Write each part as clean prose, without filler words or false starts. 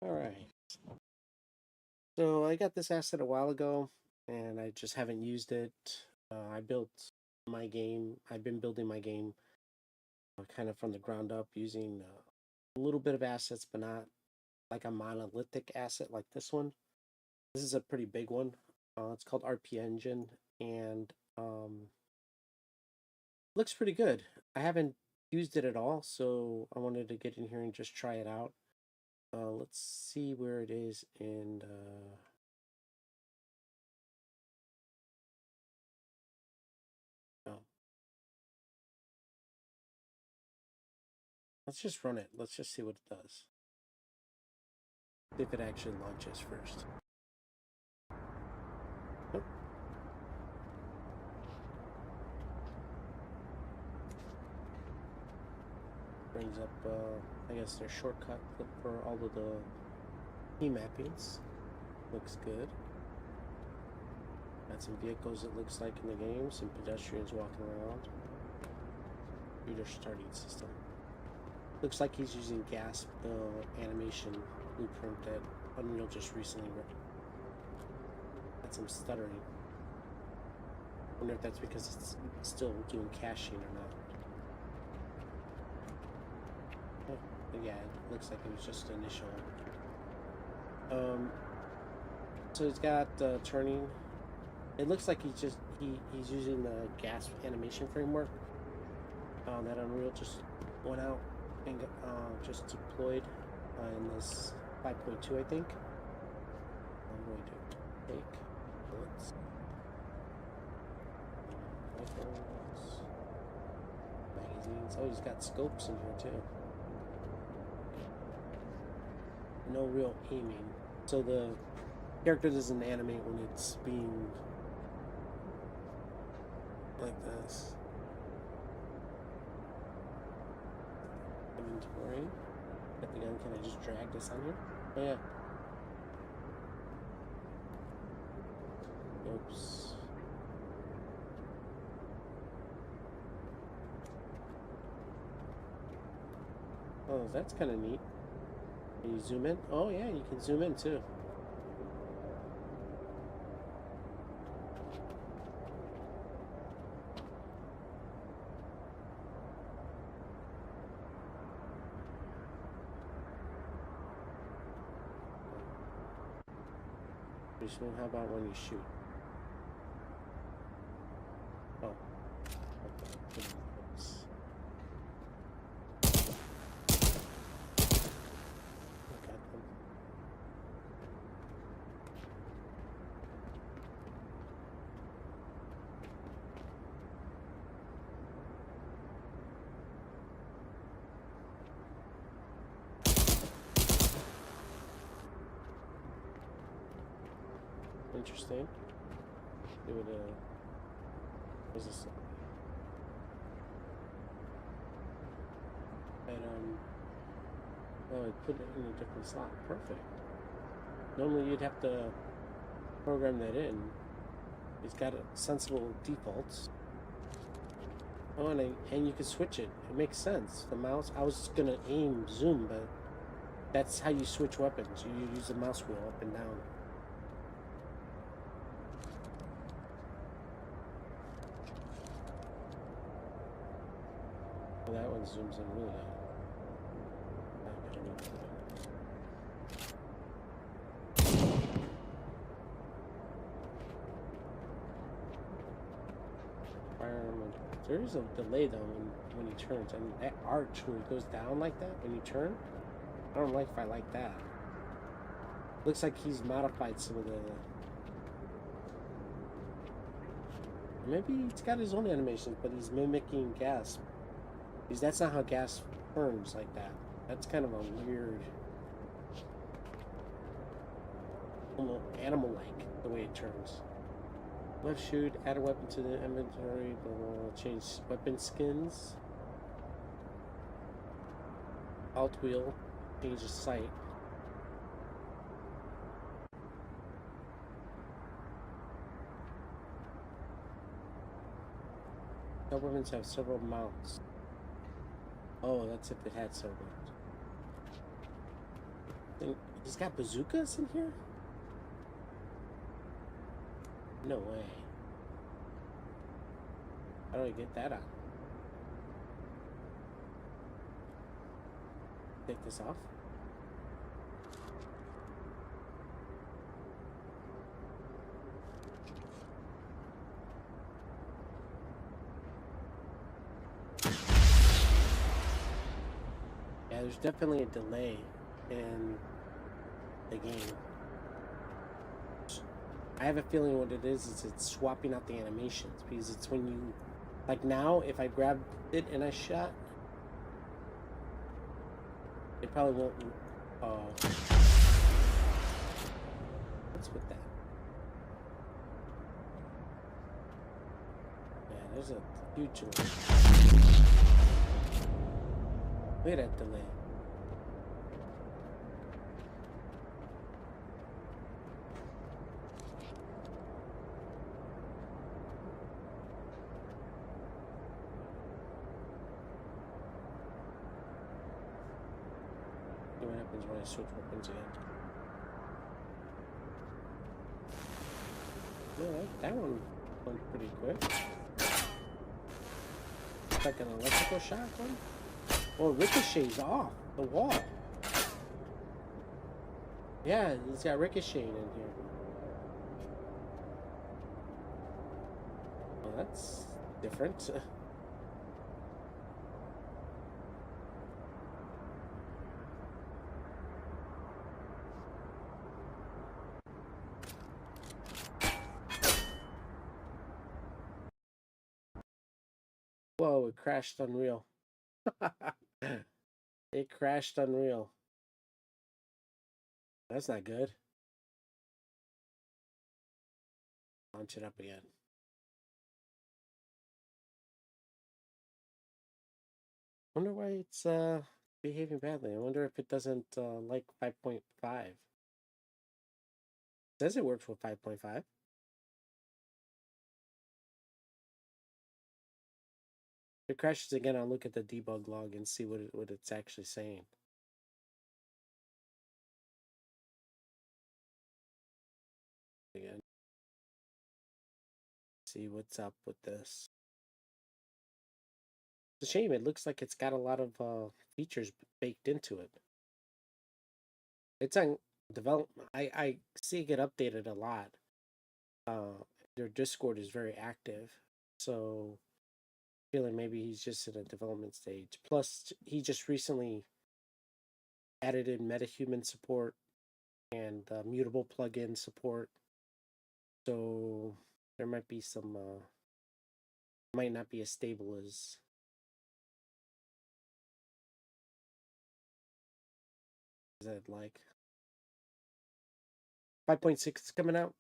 All right. So I got this asset a while ago, and I just haven't used it. I built my game. I've been building my game kind of from the ground up using a little bit of assets, but not like a monolithic asset like this one. This is a pretty big one. It's called Rpgengine, and looks pretty good. I haven't used it at all, so I wanted to get in here and just try it out. Let's see where it is in. Oh, let's just run it. Let's just see what it does. See if it actually launches first. Nope. Brings up, I guess, their shortcut for all of the key mappings. Looks good. Got some vehicles, it looks like, in the game. Some pedestrians walking around. Computer starting system. Looks like he's using GASP, the animation blueprint that Unreal just recently wrote. Got some stuttering. Wonder if that's because it's still doing caching or not. But yeah, it looks like it was just initial. So he's got turning. It looks like he's using the GASP animation framework that Unreal just went out and just deployed in this 5.2, I think. I'm going to take bullets. Rifles, magazines. Oh, he's got scopes in here too. No real aiming. So the character doesn't animate when it's being like this. Inventory. Got the gun. Can I just drag this on here? Oh yeah. Oops. Oh, that's kind of neat. Can you zoom in? Oh yeah, you can zoom in too. How about when you shoot? Oh. Okay. Oops. Got them. Interesting. Give it a. What's this? And oh, I put it in a different slot. Perfect. Normally you'd have to program that in. It's got a sensible defaults. Oh, and you can switch it. It makes sense. The mouse. I was gonna aim zoom, but that's how you switch weapons. You use the mouse wheel up and down. Well, that one zooms in really high. There is a delay though when he turns, and that arch when it goes down like that when you turn, I don't like if I like that. Looks like he's modified some of the. Maybe he's got his own animations, but he's mimicking GASP. Because that's not how GASP turns like that. That's kind of a weird, almost animal-like the way it turns. Left shoot, add a weapon to the inventory, change weapon skins. Alt wheel, change the sight. Some weapons have several mounts. Oh, that's if it had several mounts. He's got bazookas in here? No way. How do I get that on? Take this off. Yeah, there's definitely a delay in the game. I have a feeling what it is it's swapping out the animations, because it's when you, like now, if I grab it and I shot, it probably won't. What's with that? Yeah, there's a huge delay. Look at that delay. See what happens when I switch weapons again. Yeah, that one went pretty quick. It's like an electrical shock one. Oh, ricochets off the wall. Yeah, it's got ricocheting in here. Well, that's different. Whoa, it crashed Unreal. It crashed Unreal. That's not good. Launch it up again. Wonder why it's behaving badly. I wonder if it doesn't like 5.5. Says it works with 5.5. If it crashes again, I'll look at the debug log and see what it's actually saying. Again. See what's up with this. It's a shame. It looks like it's got a lot of features baked into it. It's on development. I see it get updated a lot. Their Discord is very active, so feeling maybe he's just in a development stage. Plus, he just recently added in MetaHuman support and mutable plugin support, so there might be some might not be as stable as I'd like. 5.6 is coming out,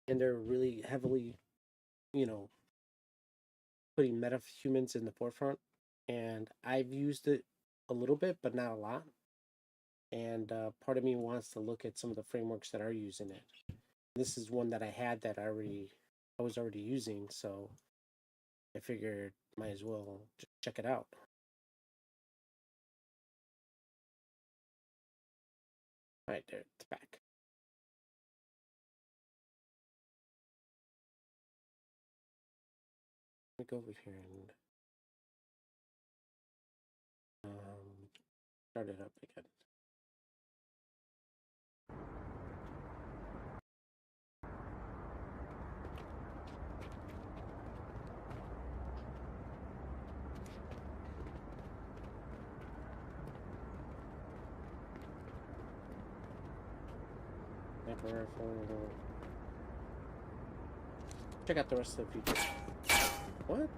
and they're really heavily, putting metahumans in the forefront. And I've used it a little bit, but not a lot. And part of me wants to look at some of the frameworks that are using it. This is one that I had that I was already using, so I figured might as well just check it out. All right, there, it's back. Let me go over here and start it up again. Check out the rest of the features. What?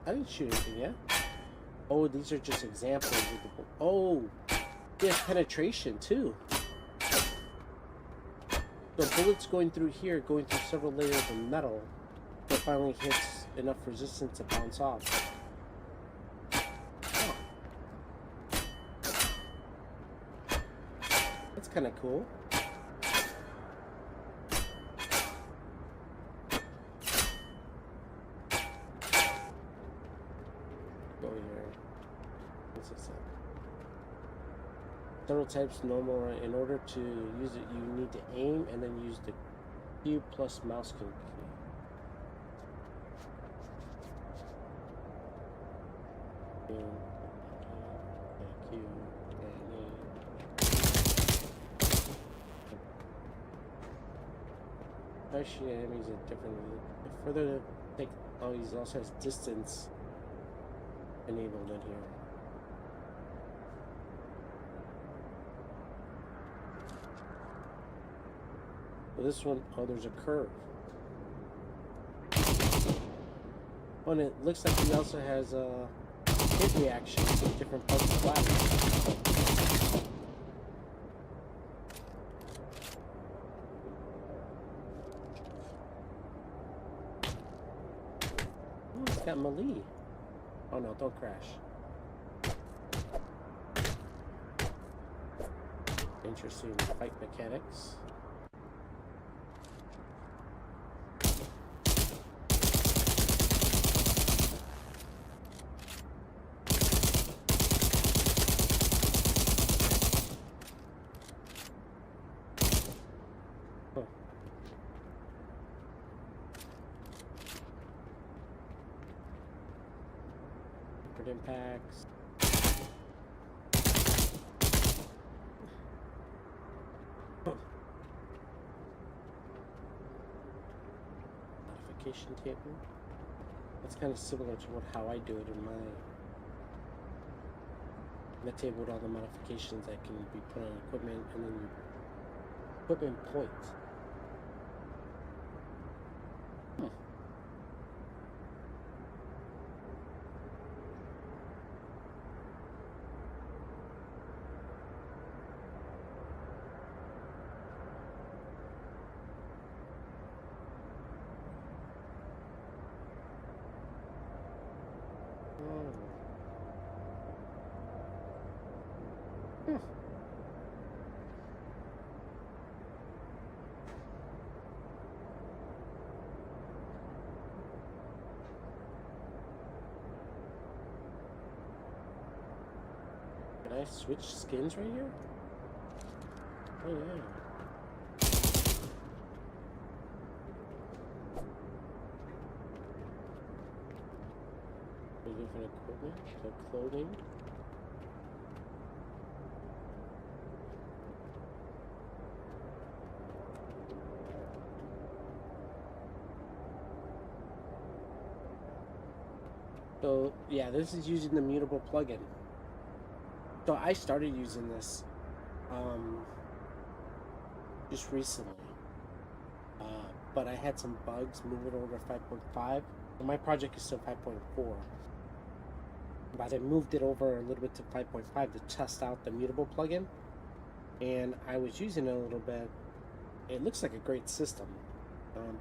I didn't shoot anything yet. Oh, these are just examples of the. Oh, there's penetration too. So bullets going through here, going through several layers of metal, that finally hits enough resistance to bounce off. Oh. That's kind of cool. Several types normal. In order to use it, you need to aim and then use the Q plus mouse key. Actually, enemies are different. Further to take, oh, he also has distance enabled in here. Well, this one, oh, there's a curve. Oh, and it looks like he also has a hit reaction to different parts of the body. Got melee. Oh no, don't crash. Interesting fight mechanics. Impacts. Modification table. That's kind of similar to how I do it in my table with all the modifications that can be put on equipment, and then you equipment points. Can I switch skins right here? Oh yeah. Different equipment, so clothing. So yeah, this is using the mutable plugin. So I started using this just recently, but I had some bugs moving over to 5.5. My project is still 5.4, but I moved it over a little bit to 5.5 to test out the mutable plugin, and I was using it a little bit. It looks like a great system,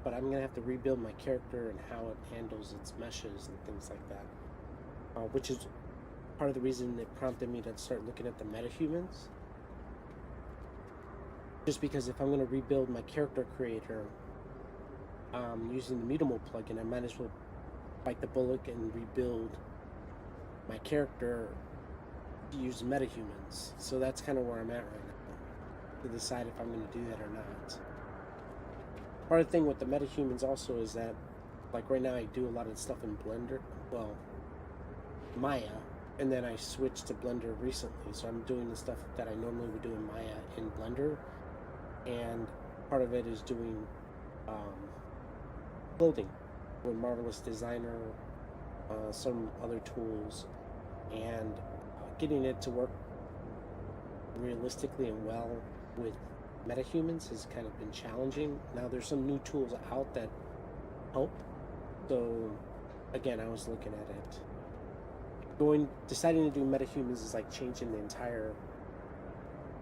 but I'm gonna have to rebuild my character and how it handles its meshes and things like that, which is part of the reason it prompted me to start looking at the metahumans. Just because if I'm going to rebuild my character creator using the mutable plugin, I might as well bite the bullet and rebuild my character to use metahumans. So that's kind of where I'm at right now, to decide if I'm going to do that or not. Part of the thing with the metahumans also is that, like right now I do a lot of stuff in Blender, well, Maya, and then I switched to Blender recently, so I'm doing the stuff that I normally would do in Maya in Blender, and part of it is doing clothing with Marvelous Designer, some other tools, and getting it to work realistically and well with metahumans has kind of been challenging. Now there's some new tools out that help, so again I was looking at it. Deciding to do metahumans is like changing the entire,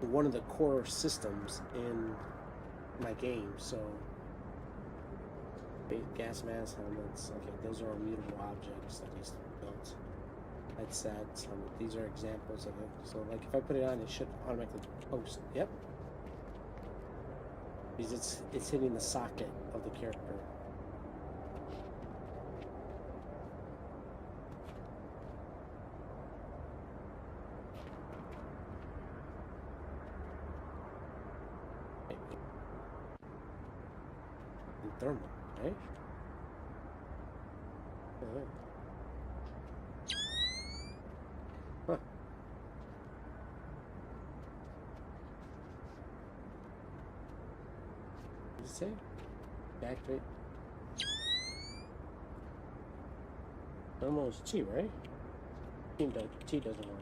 one of the core systems in my game. So gas mask, helmets, okay, those are all mutable objects that he's built. Headsets, these are examples of it. So like if I put it on, it should automatically post. Yep, because it's hitting the socket of the character. And thermal, right? Alright. Huh. What did it say? Activate. Thermal is T, right? T doesn't work.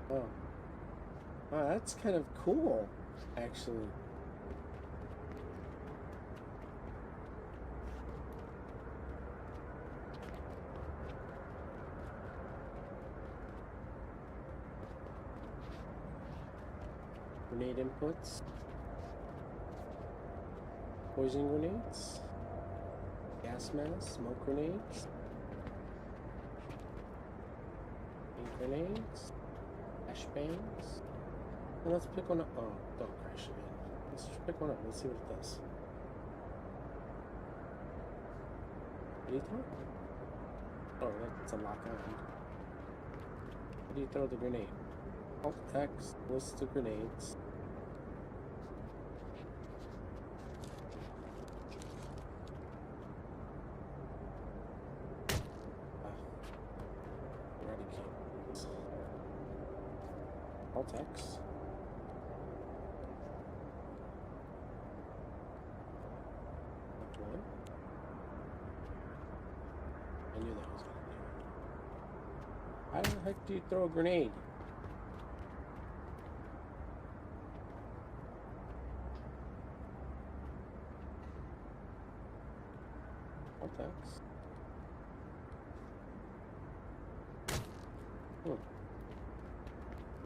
Oh. Wow, that's kind of cool, actually. Grenade inputs. Poison grenades. Gas masks. Smoke grenades. Ink grenades. Flashbangs. And let's pick one up. Oh, don't crash again. Let's just pick one up. Let's see what it does. What do you throw? Oh, that's a lock on. How do you throw the grenade? Alt X lists the grenades. Eradicate. Alt X. One. I knew that was going to do it. How the heck do you throw a grenade? Alt X.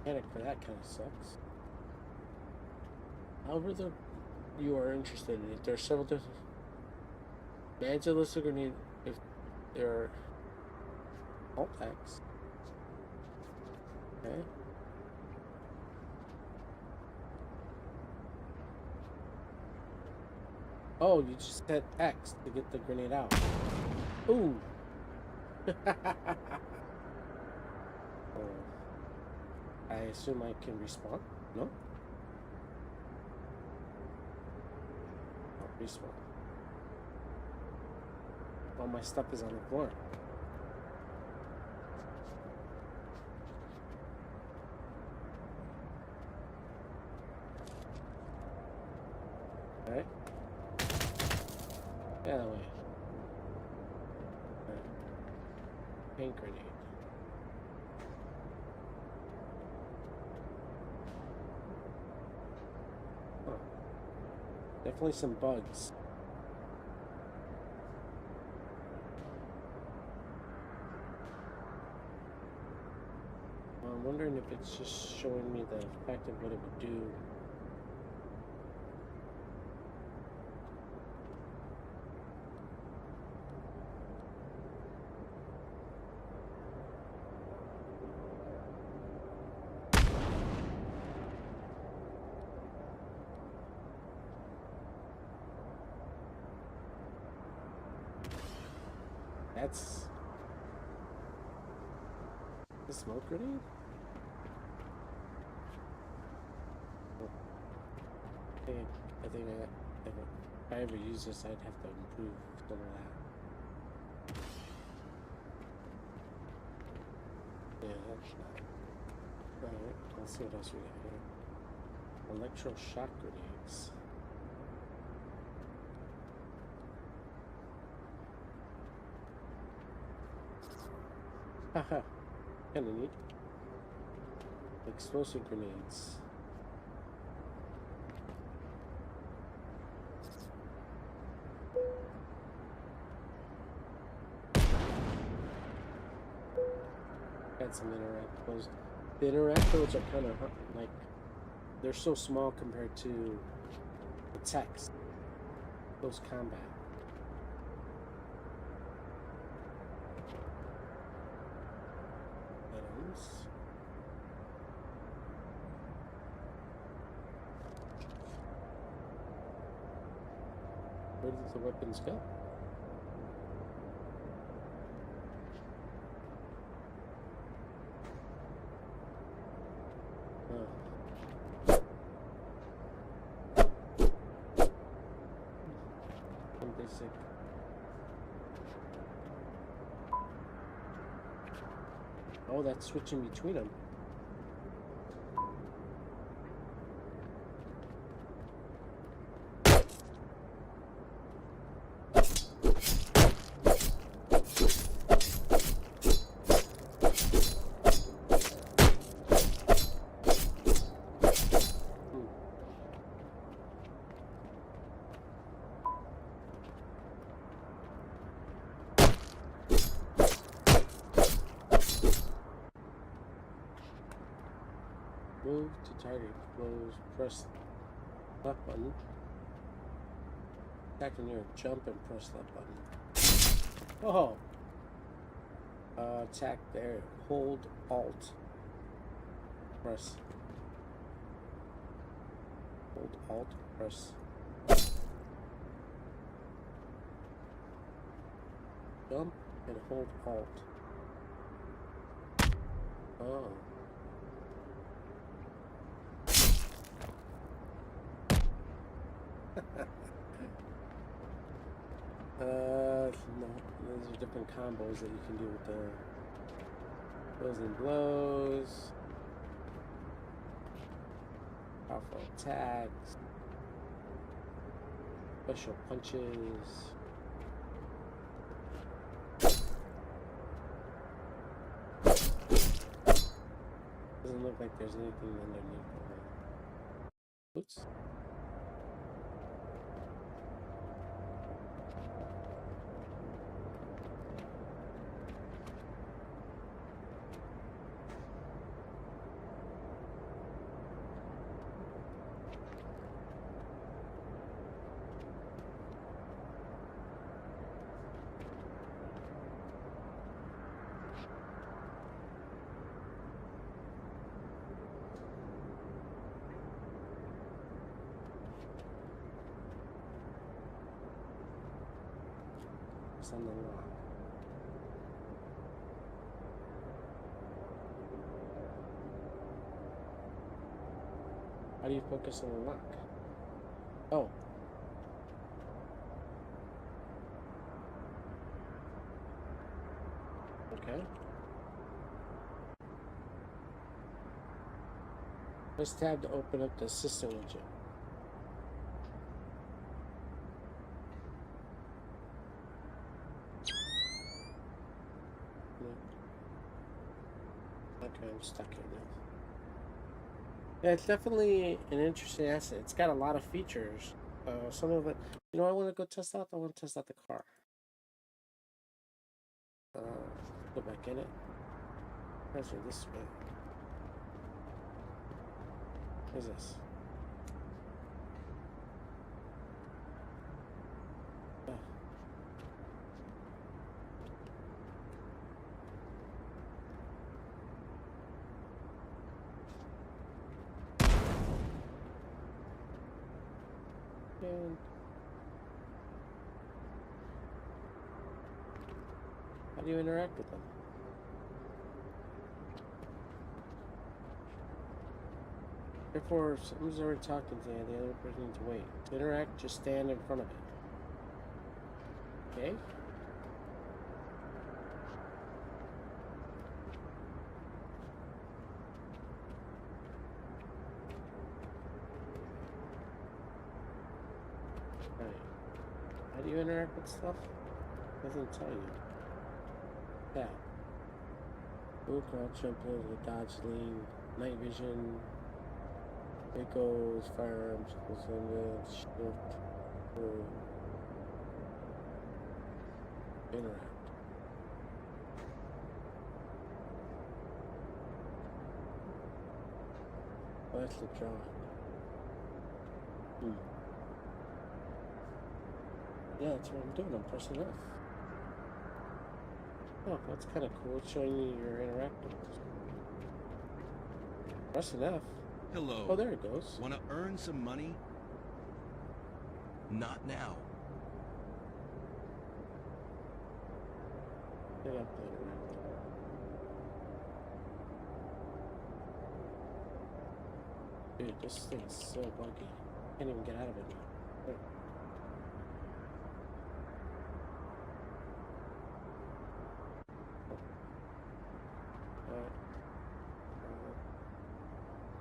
Mechanic for that kind of sucks. However, you are interested in it. There are several different. Manage a list of grenade if there are Alt X. Okay. Oh, you just hit X to get the grenade out. Ooh. I assume I can respawn? No? Oh, respawn. All my stuff is on the floor. Alright. Yeah, that way. Alright. Paint grenade. Huh. Definitely some bugs. I'm wondering if it's just showing me the effect of what it would do. That's the smoke grenade? I think if I ever use this, I'd have to improve some of that. Yeah, that's not. Alright, let's see what else we got here. Electroshock grenades. Haha, kinda neat. Explosive grenades. Got some interactables. The interactables are kind of like, they're so small compared to the text. Close combat. weapons. Where did the weapons go? Basic. Oh, that's switching between them. Move to target close, press left button. Attack near jump and press left button. Oh! Attack there. Hold Alt. Press. Hold Alt, press. Jump and hold Alt. Oh. No, those are different combos that you can do with the blows and blows, powerful attacks, special punches. Doesn't look like there's anything underneath. Oops. On the lock. How do you focus on the lock? Oh. Okay. Press tab to open up the system widget. Okay, I'm stuck here now. Yeah, it's definitely an interesting asset. It's got a lot of features. Some of it, you know, I want to go test out. I want to test out the car. Go back in it. Press it this way. What is this? Oh. And how do you interact with them? Therefore, if someone's already talking to you, the other person needs to wait. To interact, just stand in front of it. Okay? Right. How do you interact with stuff? Doesn't tell you. Yeah. Move, crouch, jump, with dodge, lean, night vision. Vehicles, firearms, shift, interact. Oh, that's the drawing. Yeah, that's what I'm doing. I'm pressing F. Oh, that's kind of cool. It's showing you your interactables. Pressing F. Hello. Oh, there it goes. Want to earn some money? Not now. I got that right. Dude, this thing's so buggy. Can't even get out of it now. Right.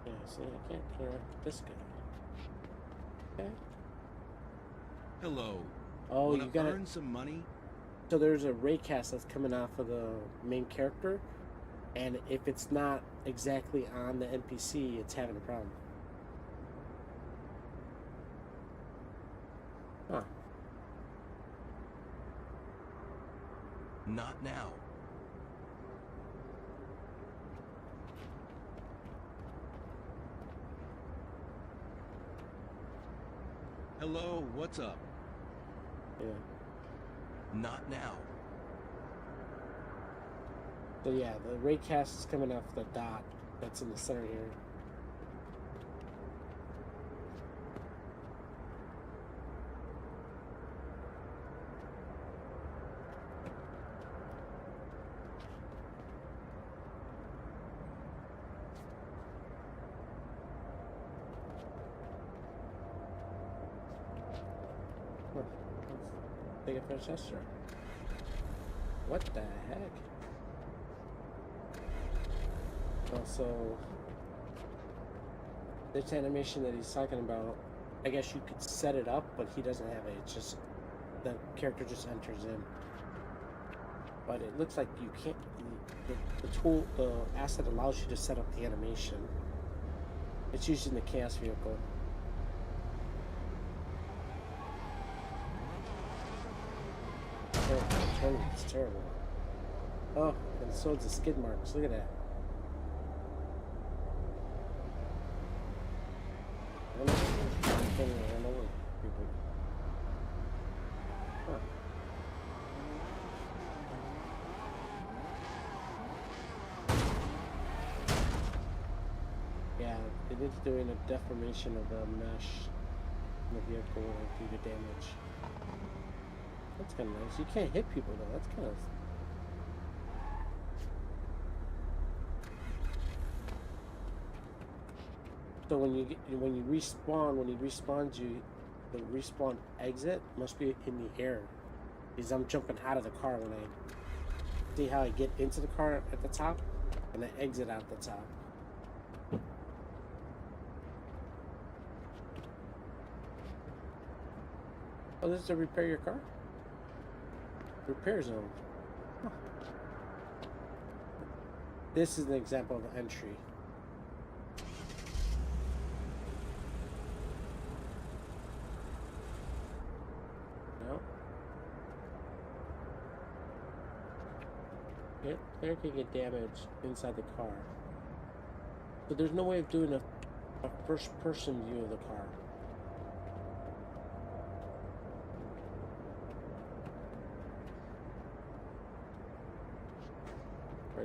Yeah, see, I can't interact with this guy. Okay. Hello. Oh, Want you to gotta earn some money? So there's a raycast that's coming off of the main character, and if it's not exactly on the NPC, it's having a problem. Huh. Not now. Hello, what's up? Yeah. Not now. So yeah, the raycast is coming off the dot that's in the center here. Huh. Let's take a fresh gesture. What the heck? Also, this animation that he's talking about, I guess you could set it up, but he doesn't have it. It's just the character just enters in. But it looks like you can't. The tool, the asset allows you to set up the animation. It's using the chaos vehicle. Terrible. It's terrible. Oh, and so it's the skid marks. Look at that. Run over people. Huh. Yeah, it is doing a deformation of the mesh in the vehicle due to damage. That's kind of nice. You can't hit people though. That's kind of. So when you respawn, when he respawns you, the respawn exit must be in the air. Because I'm jumping out of the car when I see how I get into the car at the top and I exit out the top. Oh, this is to repair your car? Repair zone. Huh. This is an example of the entry. No. Player can get damaged inside the car. But there's no way of doing a first-person view of the car.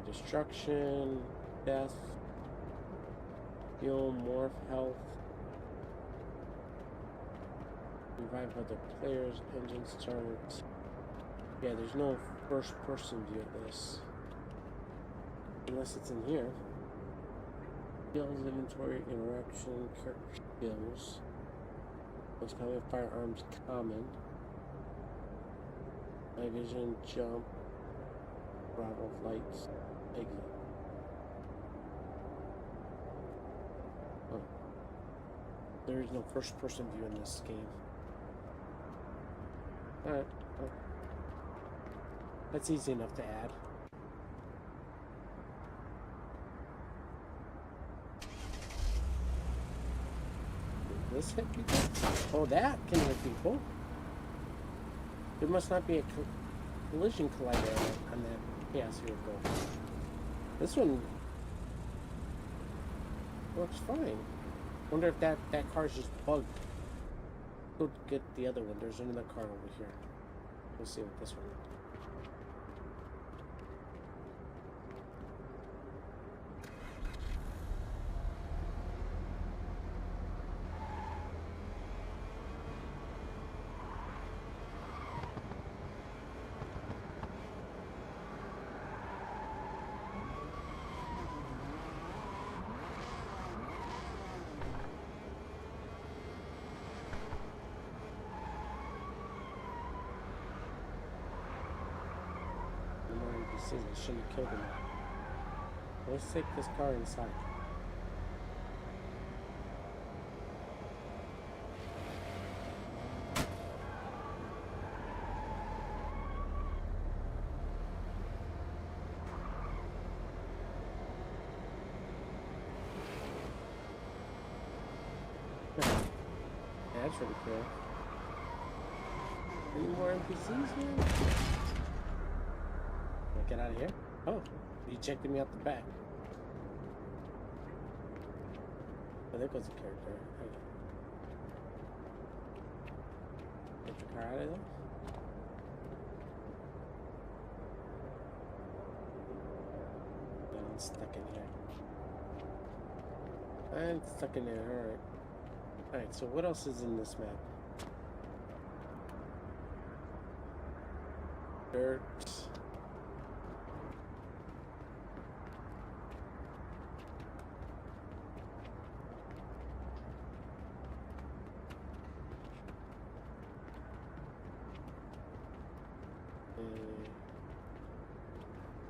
Destruction, death, heal, morph, health, revive other players, engine start. Yeah, there's no first person view of this. Unless it's in here. Skills, inventory, interaction, character skills. Most common firearms common. Night vision, jump, Bravo flights, exit. Oh. There is no first person view in this game. Alright. Oh. That's easy enough to add. Did this hit people? Oh, that can hit people. There must not be a collision collider on that. Yes, here we go. This one works fine. Wonder if that car's just bugged. Go get the other one. There's another car over here. We'll see what this one is. is. I shouldn't have killed him. Let's take this car inside. Yeah, that's really cool. Any more NPCs, man? Can I get out of here? Oh, he ejected me out the back. Oh, there goes the character. Okay. Get the car out of there. No, I'm stuck in here. I'm stuck in there, alright. Alright, so what else is in this map? Dirt.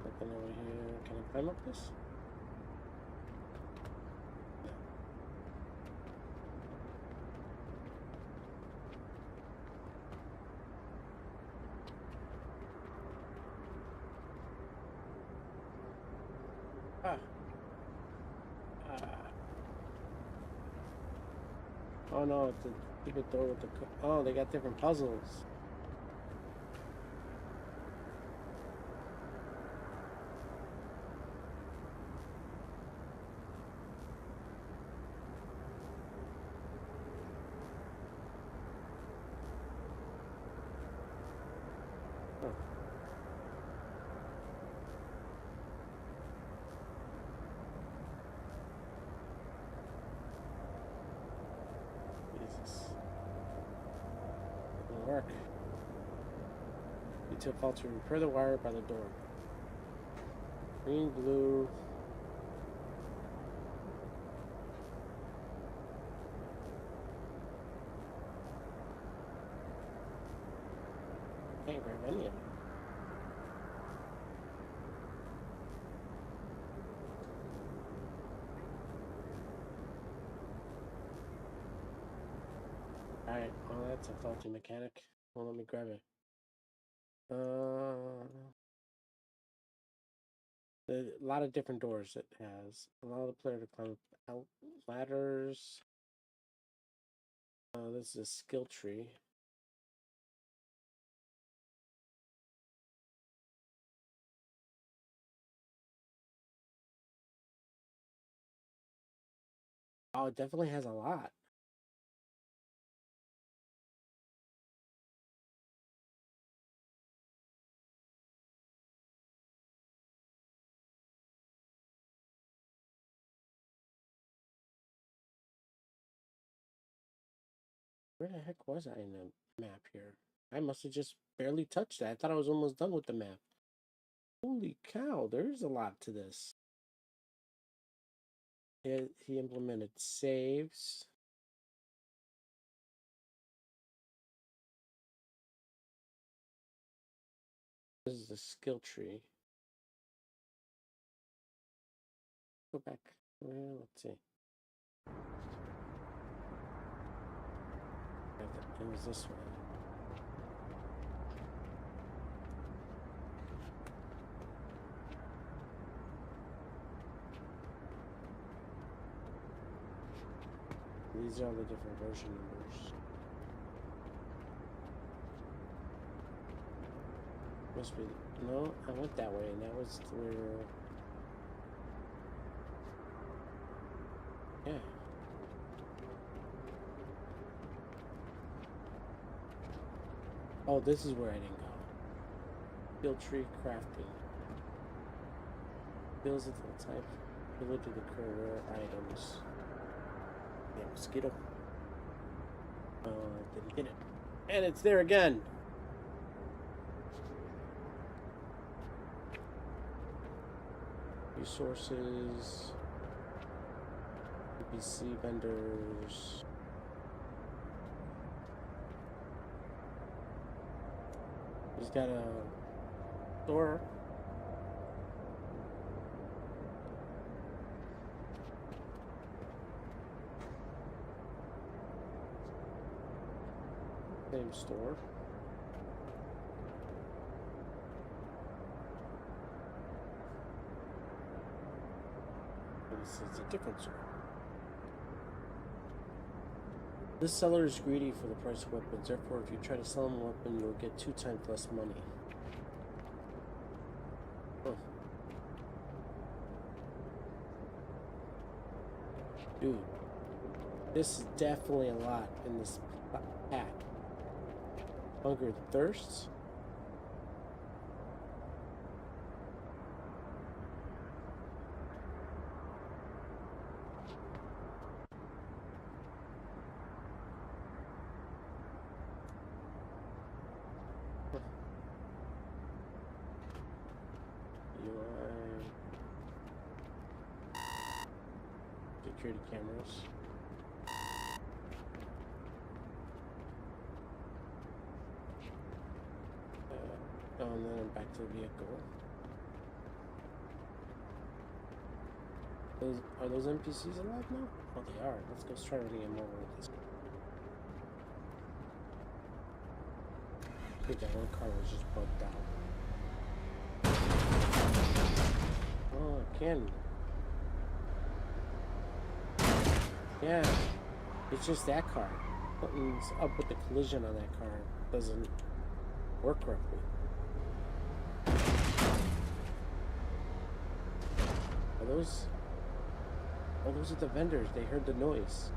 Nothing over here. Can I climb up this? No. Ah. Oh no, it's a stupid door with the... Oh, they got different puzzles. Huh. Jesus. Didn't work. You took fault to repair the wire by the door. Green, blue. Can't grab any of them. Alright, well that's a faulty mechanic. Well, let me grab it. A lot of different doors it has. Allow the player to climb out ladders. This is a skill tree. Oh, it definitely has a lot. Where the heck was I in the map here? I must have just barely touched that. I thought I was almost done with the map. Holy cow, there's a lot to this. He implemented saves. This is a skill tree. Go back. Let's see. It was this one. These are all the different version numbers. Must be... No, I went that way, and that was where... Yeah. Oh, this is where I didn't go. Skill tree crafting. Builds at the type. Ability to the career items. Yeah, mosquito. Didn't get it. And it's there again. Resources. PC vendors. He's got a store. Same store. This is a different store. This seller is greedy for the price of weapons. Therefore, if you try to sell him a weapon, you'll get 2 times less money. Huh. Dude, this is definitely a lot in this pack. Hunger and thirst. Security cameras. And then back to the vehicle. Are those NPCs alive now? Oh, they are. Let's go try running them over with this. I think that one car was just bugged out. Oh, I can. Yeah, it's just that car. Something's up with the collision on that car. It doesn't work correctly. Are those... Oh, those are the vendors. They heard the noise.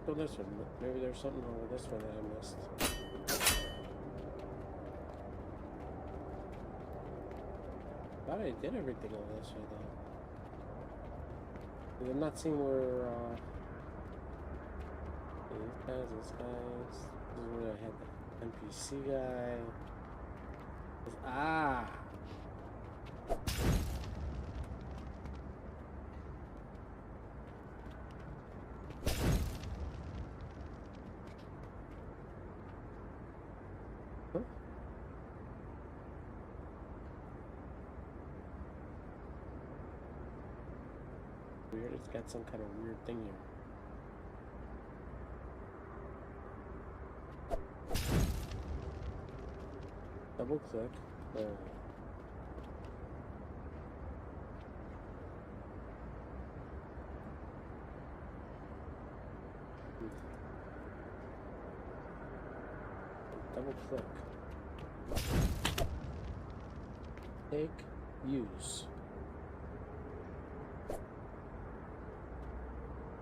Go this one. Maybe there's something wrong with this one that I missed. Thought I did everything on this way though. I'm not seeing where these guys. This is where I had the NPC guy. Ah. Weird, it's got some kind of weird thing here. Double click. Double click. Take, use.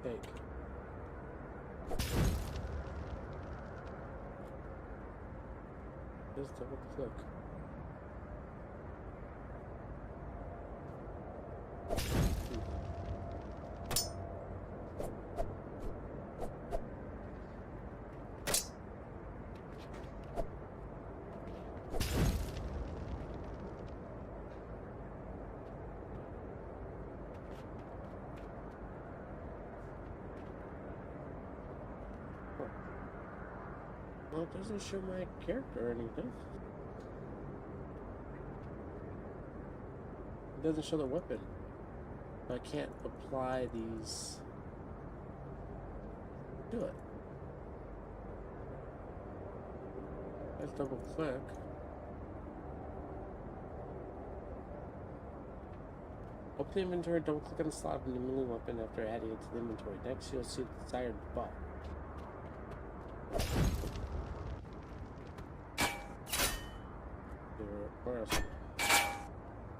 Take. Just double click. Well, it doesn't show my character or anything. It doesn't show the weapon. I can't apply these to it. Let's double click. Open the inventory, double click on the slot of the melee weapon after adding it to the inventory. Next, you'll see the desired buff. Where else?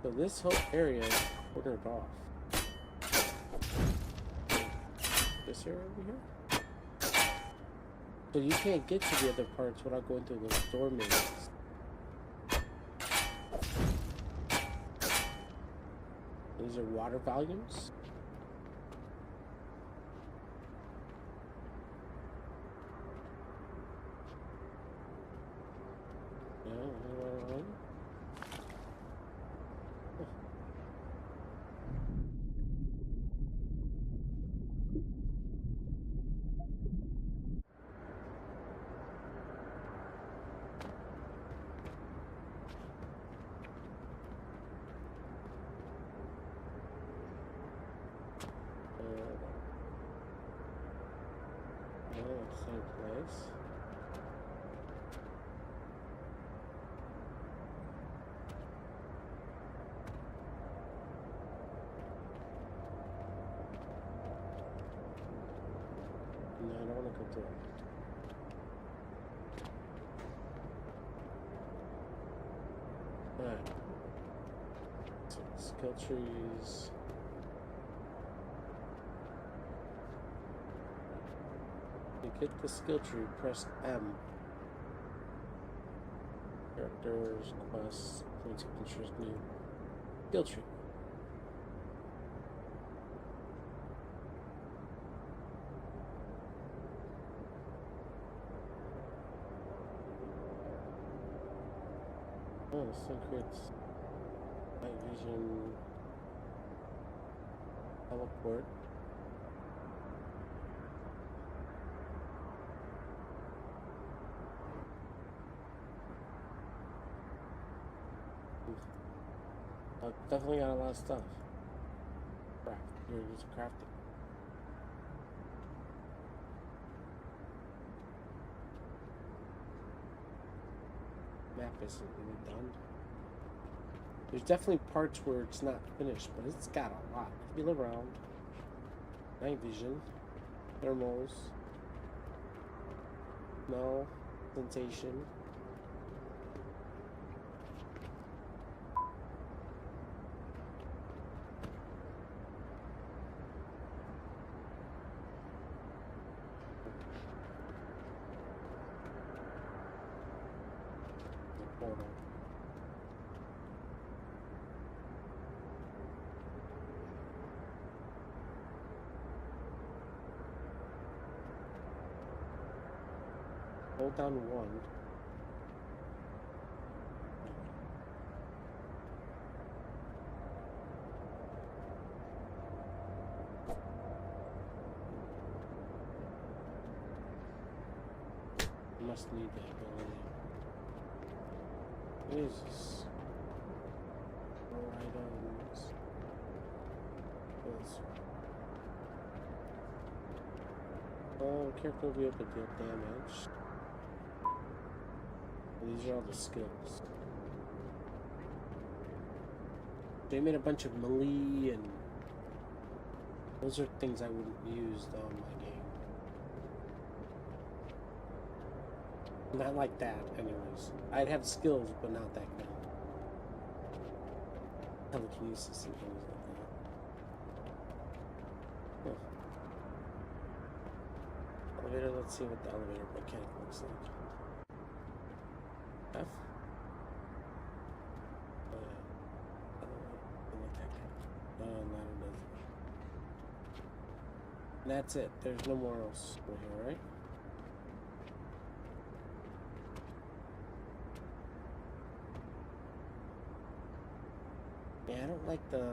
So this whole area is cornered off. This area over here? So you can't get to the other parts without going through those door mazes. These are water volumes. Same place. No, I don't want to go through it. Alright. So, skill trees. To get the skill tree, press M. Characters, quests, points of interest, new skill tree. Oh, this thing creates night vision, teleport. Definitely got a lot of stuff. Craft. Here's crafting. Map isn't really done. There's definitely parts where it's not finished, but it's got a lot. Feel around. Night vision. Thermals. Smell. Sensation. Portal. Hold down 1. Must need that ability. Jesus. More items. This. Oh, character will be able to deal damage. These are all the skills. They made a bunch of melee, and those are things I wouldn't use though in my game. Not like that, anyways. I'd have skills, but not that good. Telekinesis and things like that. Huh. Elevator, let's see what the elevator mechanic looks like. F? And that's it. There's no more else over here, right? Yeah, I don't like the...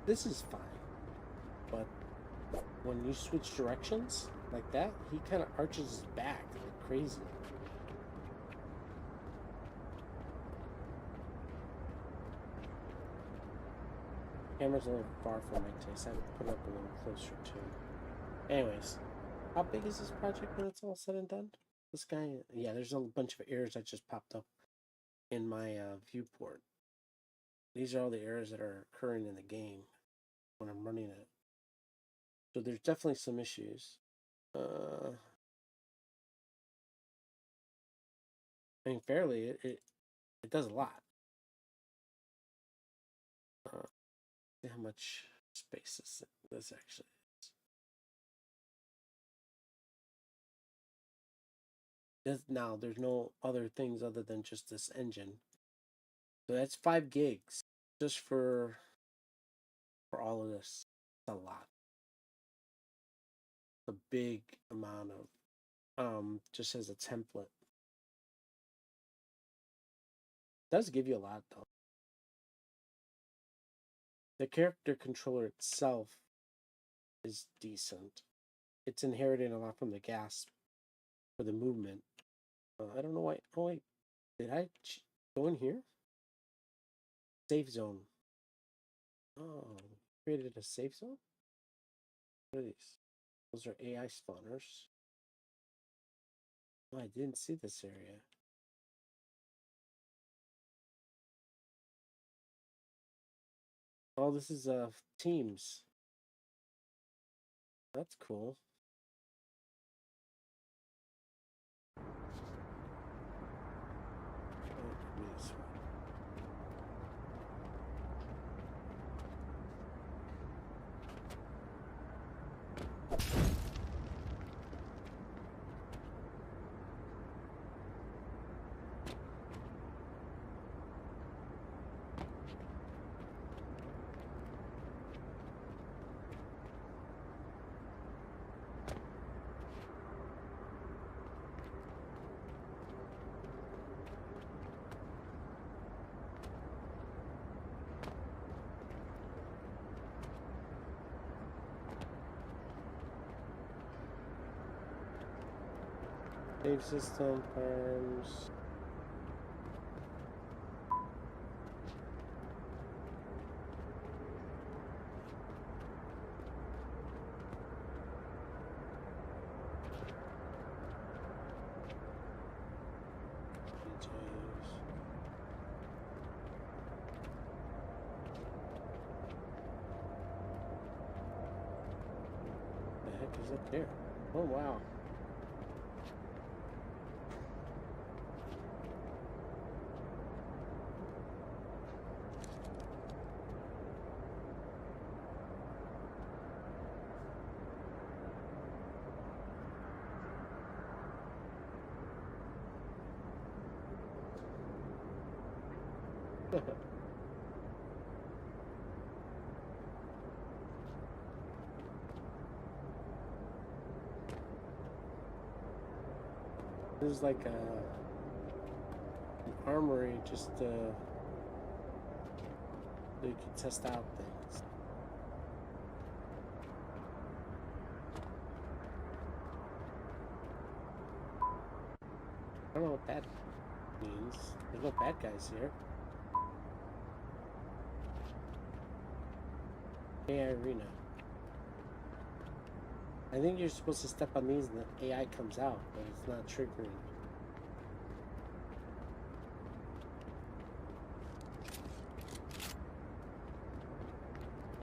This is fine. But when you switch directions like that, he kind of arches his back like crazy. Camera's a little far from my taste. I would put it up a little closer too. Anyways, how big is this project when it's all said and done? This guy, yeah, there's a bunch of errors that just popped up in my viewport. These are all the errors that are occurring in the game when I'm running it. So there's definitely some issues. I mean, fairly, it does a lot. See how much space this actually is. Now, there's no other things other than just this engine. So that's 5 gigs just for all of this. It's a lot. A big amount of just as a template. Does give you a lot though. The character controller itself is decent. It's inheriting a lot from the gas for the movement. I don't know why. Oh wait, did I go in here? Safe zone. Oh, created a safe zone? What are these? Those are AI spawners. Oh, I didn't see this area. Oh, this is teams. That's cool. Save system, farms. The heck is up there? Oh wow. This is like an armory just so you can test out things. I don't know what that means. There's no bad guys here. AI arena. I think you're supposed to step on these and the AI comes out, but it's not triggering.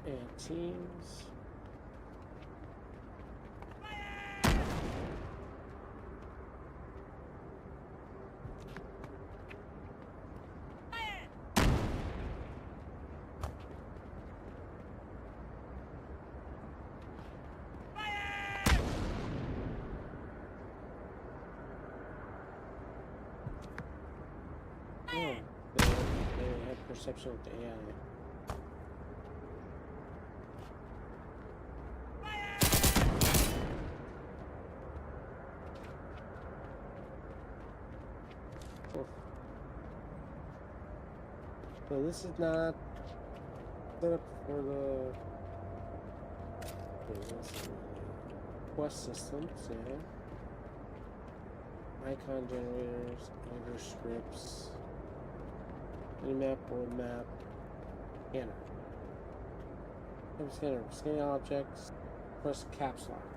And teams. Oh, they have perception with the AI. Oh. So this is not set up for the quest systems, yeah. Icon generators, editor scripts, minimap, world map, scanner. Scanner, scanning objects, press caps lock.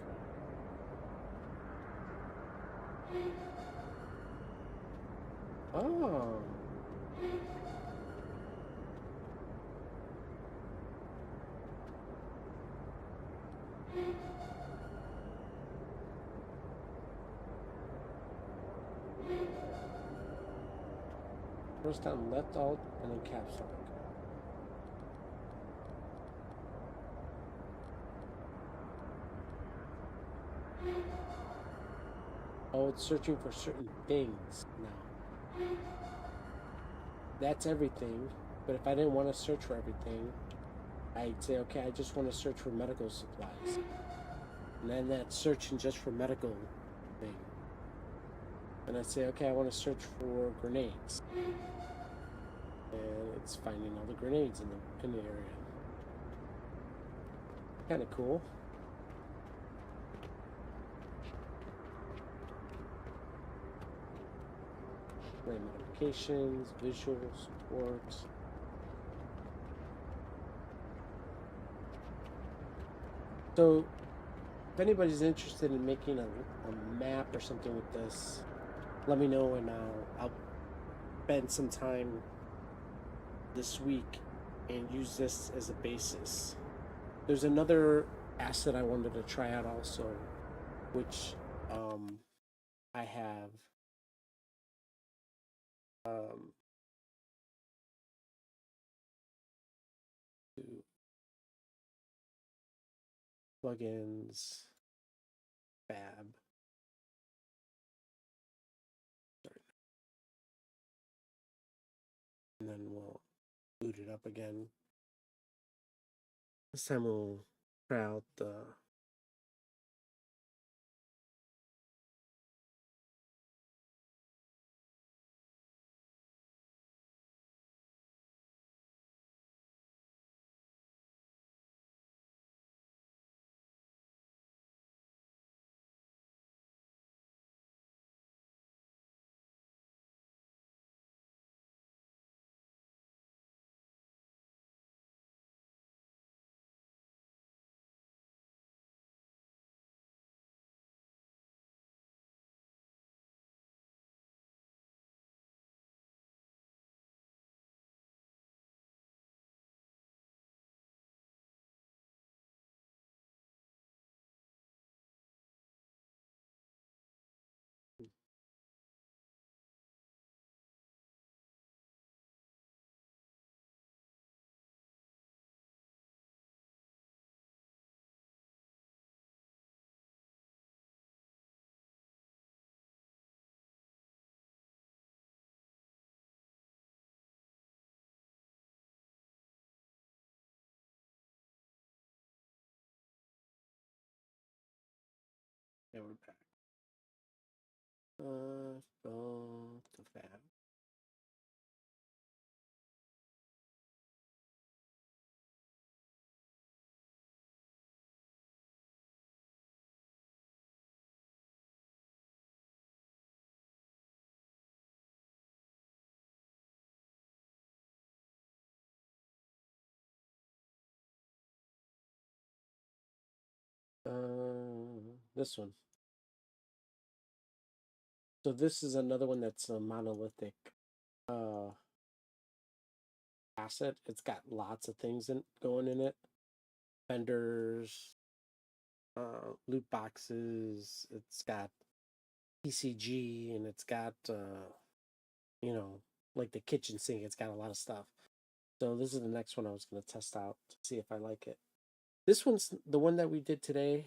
Oh. Press down left alt and then caps lock. Oh, it's searching for certain things now. that's everything. But if I didn't want to search for everything, I'd say, okay, I just want to search for medical supplies. And then that's searching just for medical thing. And I'd say, okay, I want to search for grenades. And it's finding all the grenades in the area. Kind of cool. Play modifications, visuals, support. So, if anybody's interested in making a map or something with this, let me know, and I'll spend some time this week and use this as a basis. There's another asset I wanted to try out also, which I have plugins, fab. And then we'll boot it up again. This time we'll try out the yeah, we're back. Go to fab. This one. So this is another one that's a monolithic asset. It's got lots of things going in it. Vendors, loot boxes. It's got PCG, and it's got you know, like the kitchen sink. It's got a lot of stuff. So this is the next one I was going to test out to see if I like it. This one's the one that we did today.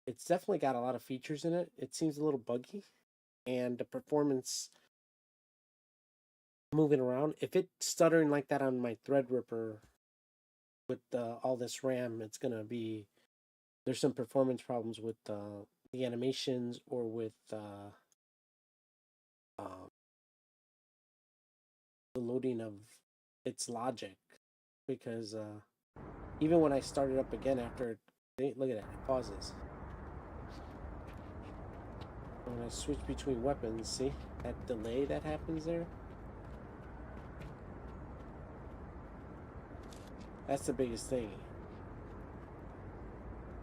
It's definitely got a lot of features in it. It seems a little buggy, and the performance moving around, if it's stuttering like that on my Threadripper with all this RAM, it's gonna be, there's some performance problems with the animations or with the loading of its logic, because even when I start it up again after, look at it, it pauses. When I switch between weapons, see that delay that happens there? That's the biggest thing.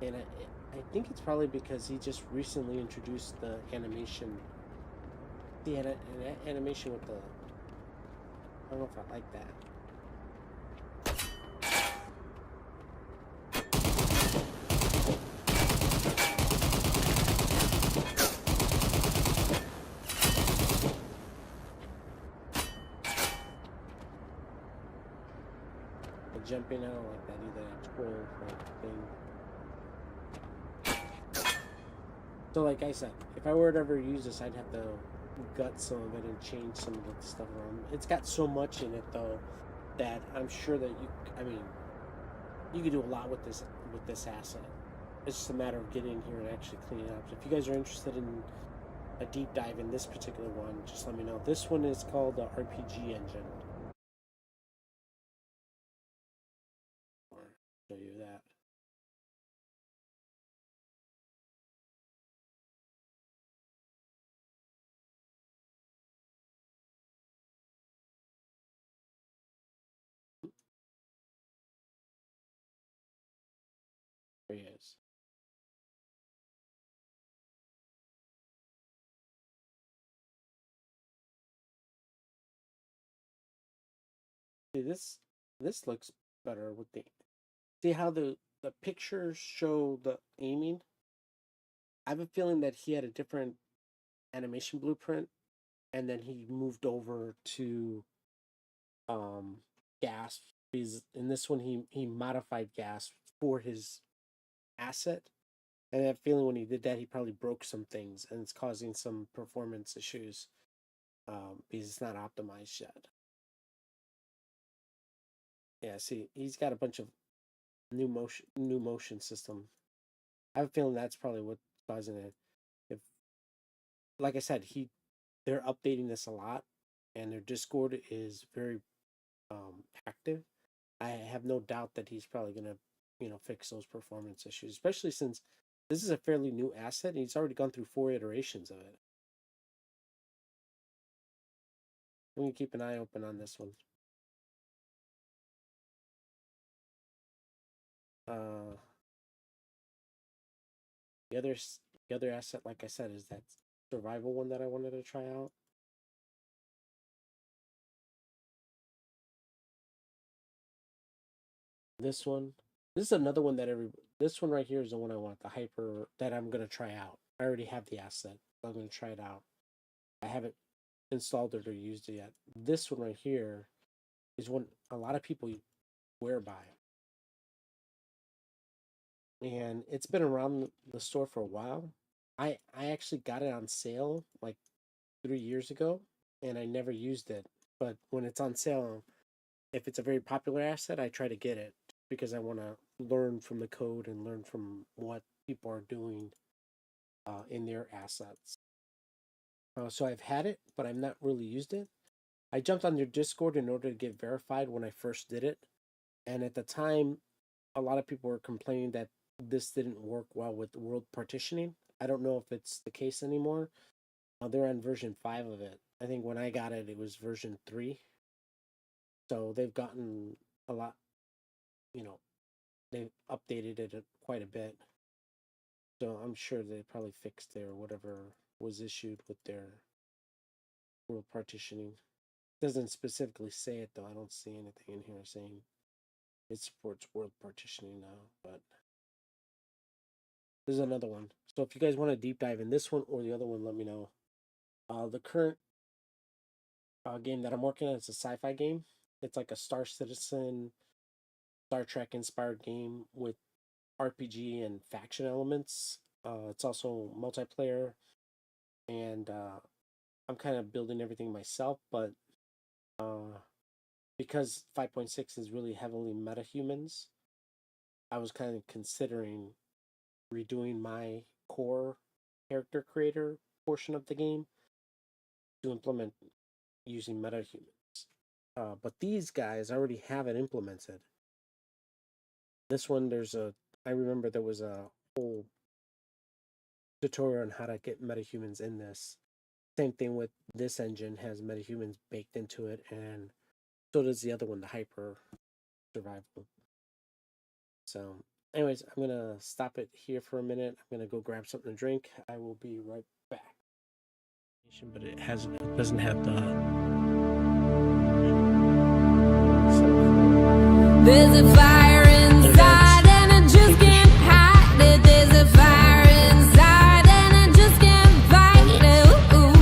And I think it's probably because he just recently introduced the animation. He had an animation with the, I don't know if I like that. Jumping, I don't like that either. That twirl thing. So like I said, if I were to ever use this, I'd have to gut some of it and change some of the stuff around. It's got so much in it though that I'm sure that you could do a lot with this asset. It's just a matter of getting in here and actually cleaning it up. So if you guys are interested in a deep dive in this particular one, just let me know. This one is called the Rpgengine. I'll show you that. There he is. See, this looks better with the, see how the pictures show the aiming? I have a feeling that he had a different animation blueprint and then he moved over to gas, because in this one he modified gas for his asset. And I have a feeling when he did that he probably broke some things and it's causing some performance issues because it's not optimized yet. Yeah, see, he's got a bunch of new motion system. I have a feeling that's probably what's causing it. If, like I said, they're updating this a lot, and their Discord is very active. I have no doubt that he's probably gonna, fix those performance issues, especially since this is a fairly new asset, and he's already gone through 4 iterations of it. I'm gonna keep an eye open on this one. The other asset, like I said, is that survival one that I wanted to try out. This one, this is another one that this one right here is the one I want, the hyper, that I'm gonna try out. I already have the asset, so I'm gonna try it out. I haven't installed it or used it yet. This one right here is one a lot of people swear by. And it's been around the store for a while. I actually got it on sale like 3 years ago, and I never used it. But when it's on sale, if it's a very popular asset, I try to get it because I want to learn from the code and learn from what people are doing in their assets. So I've had it, but I've not really used it. I jumped on their Discord in order to get verified when I first did it. And at the time, a lot of people were complaining that this didn't work well with world partitioning. I don't know if it's the case anymore. They're on version 5 of it. I think when I got it, it was version 3. So they've gotten a lot, they've updated it quite a bit. So I'm sure they probably fixed their whatever was issued with their world partitioning. It doesn't specifically say it though. I don't see anything in here saying it supports world partitioning now, but this is another one. So if you guys want to deep dive in this one or the other one, let me know. The current game that I'm working on is a sci-fi game. It's like a Star Citizen, Star Trek inspired game with RPG and faction elements. It's also multiplayer, and I'm kind of building everything myself, but because 5.6 is really heavily meta-humans, I was kind of considering redoing my core character creator portion of the game to implement using meta-humans. But these guys already have it implemented. This one, I remember there was a whole tutorial on how to get metahumans in this. Same thing with this engine, has metahumans baked into it, and so does the other one, the hyper survival. So anyways, I'm gonna stop it here for a minute. I'm gonna go grab something to drink. I will be right back. But it doesn't have the There's a fire inside and I just can't hide it. There's a fire inside and I just can't fight it. Ooh.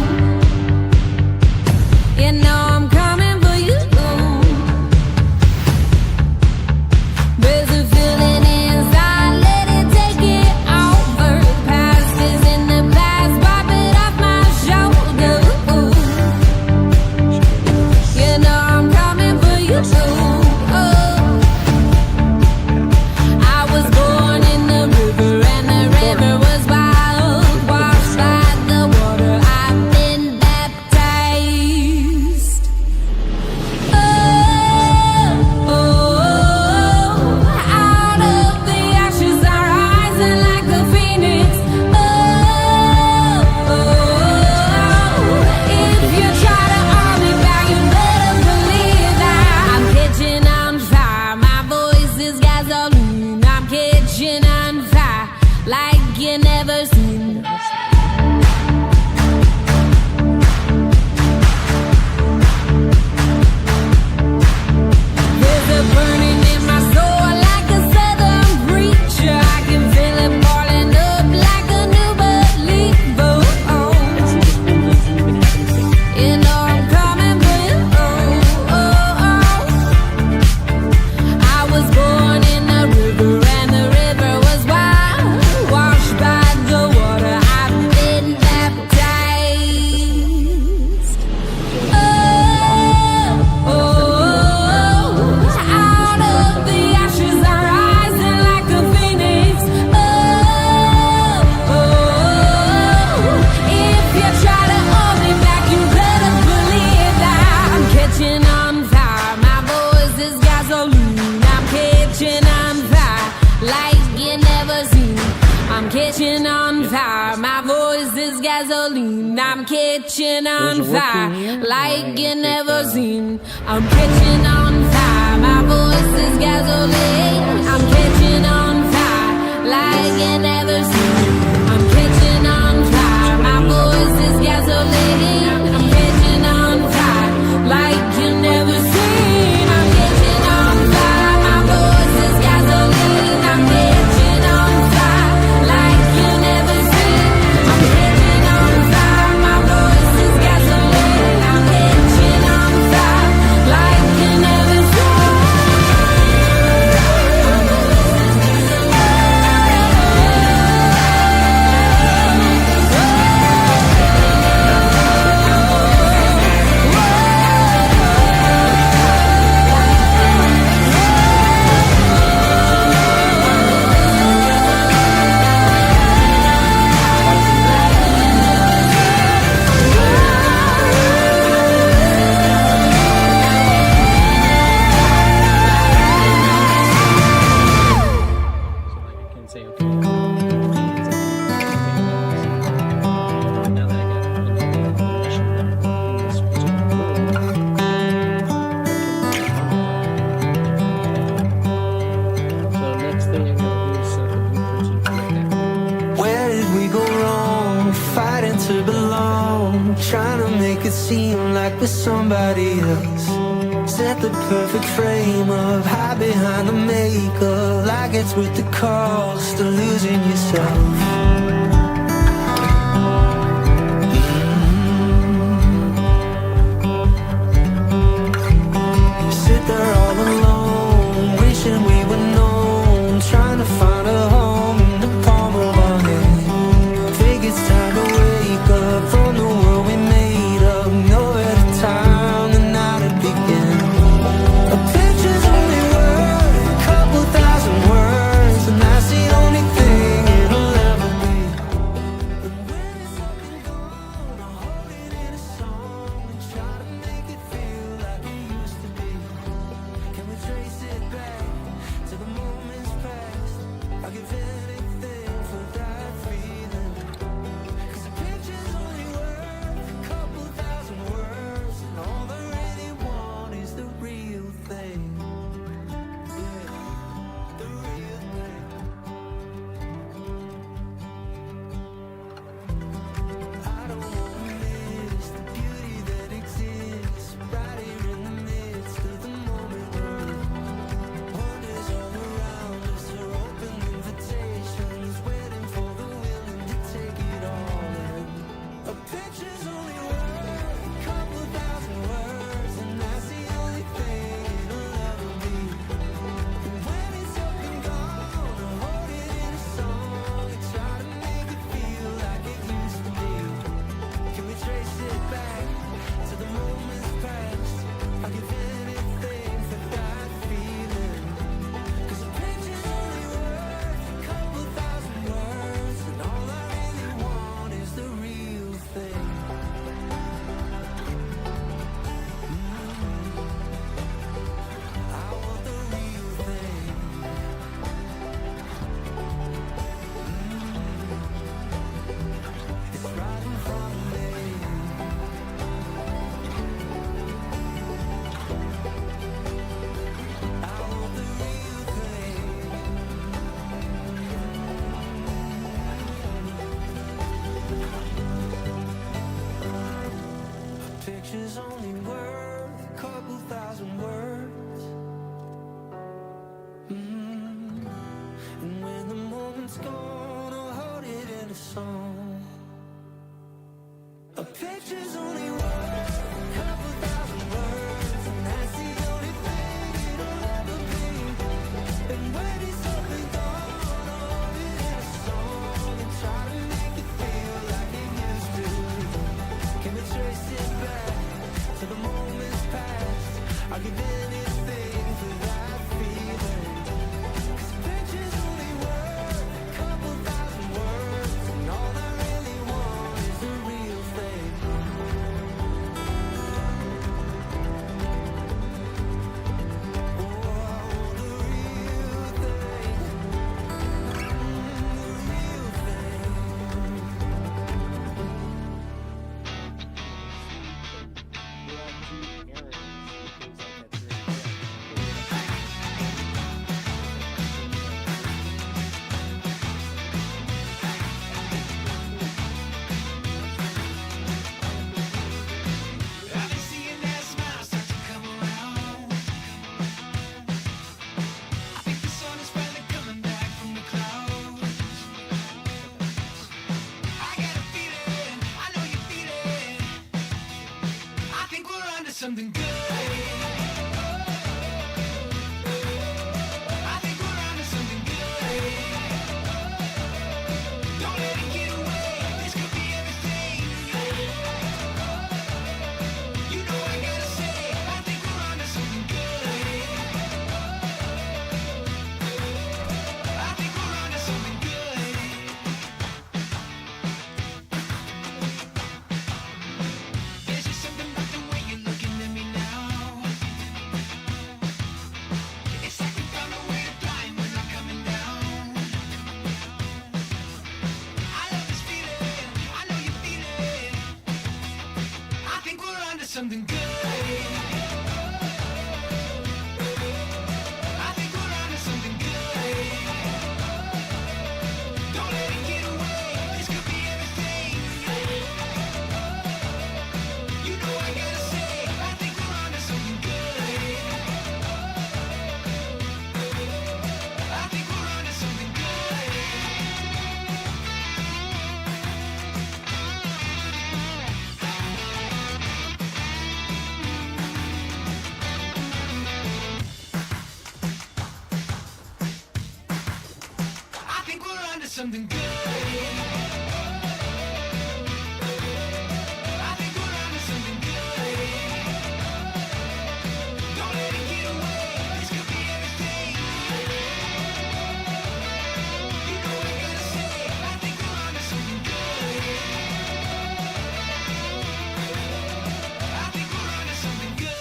You know I'm coming for you. There's a feeling inside, let it take it over. Past is in the past, wipe it off my shoulder. catching on fire. My voice is gasoline. I'm catching on Those are fire working here? like Alright, you I'll never take, seen. I'm catching on fire. My voice is gasoline. I'm catching on fire like you never seen. I'm catching on fire. My voice is gasoline. I'm catching on fire like you never seen. I'm catching on fire. My voice is gasoline. I'm catching on fire like you never seen. I'm catching on fire. My voice is gasoline. I'm catching on fire like you never seen. So like I can say, okay. Now that I got the information in this particular code, so next thing I gotta do is set the blueprint to like that. Where did we go wrong? Fighting to belong, trying to make it seem like we're somebody else. Set the perfect frame up, hide behind the makeup, like it's worth the cost of losing yourself. Sit there all alone, wishing we were known, trying to find a home in the palm of our hand. Think it's time to wake up from the world we made up. No better time than now to begin. A picture's only worth a couple thousand words, and that's the only thing it'll ever be. And when it's up and gone, I'll hold it in a song and try to make it feel like it used to be. Can we trace it back to the moments past? I'll give anything for that feeling. 'Cause a picture's only worth a couple thousand words, and all I really want is the real thing. Yeah, the real thing. I don't wanna miss the beauty that exists right here in the midst of the moment we're in. Wonders all around us are open invitations, waiting for the willing to take it all in. A picture's only worth a couple thousand words, and that's the only thing it'll ever be. And when it's up and gone, I'll hold it in a song and try to make it feel like it used to be. Can we trace it back to the moments past? I'll give anything for that feeling. 'Cause a picture's only worth a couple thousand words, and all I really want is the real thing. I want the real thing. It's right in front of me. I want the real thing. A picture's only worth a couple thousand words. And when the moment's gone, I'll hold it in a song. A picture's only worth a couple thousand words, and that's the only thing it'll ever be. And when it's up and gone, I'll hold it in a song and try to make it feel like it used to. Can we trace it back to the moments past? I'll give anything for that feeling. 'Cause a picture's only worth a couple thousand words, and all I something good. I think we're onto something good. Don't let it get away. This could be everything. You know I gotta say, I think we're onto something good. I think we're onto something good. I think we're onto something good. I think we're onto something good. Don't let it get away. This could be everything. You know I gotta say, I think we're onto something good. I think we're onto something good.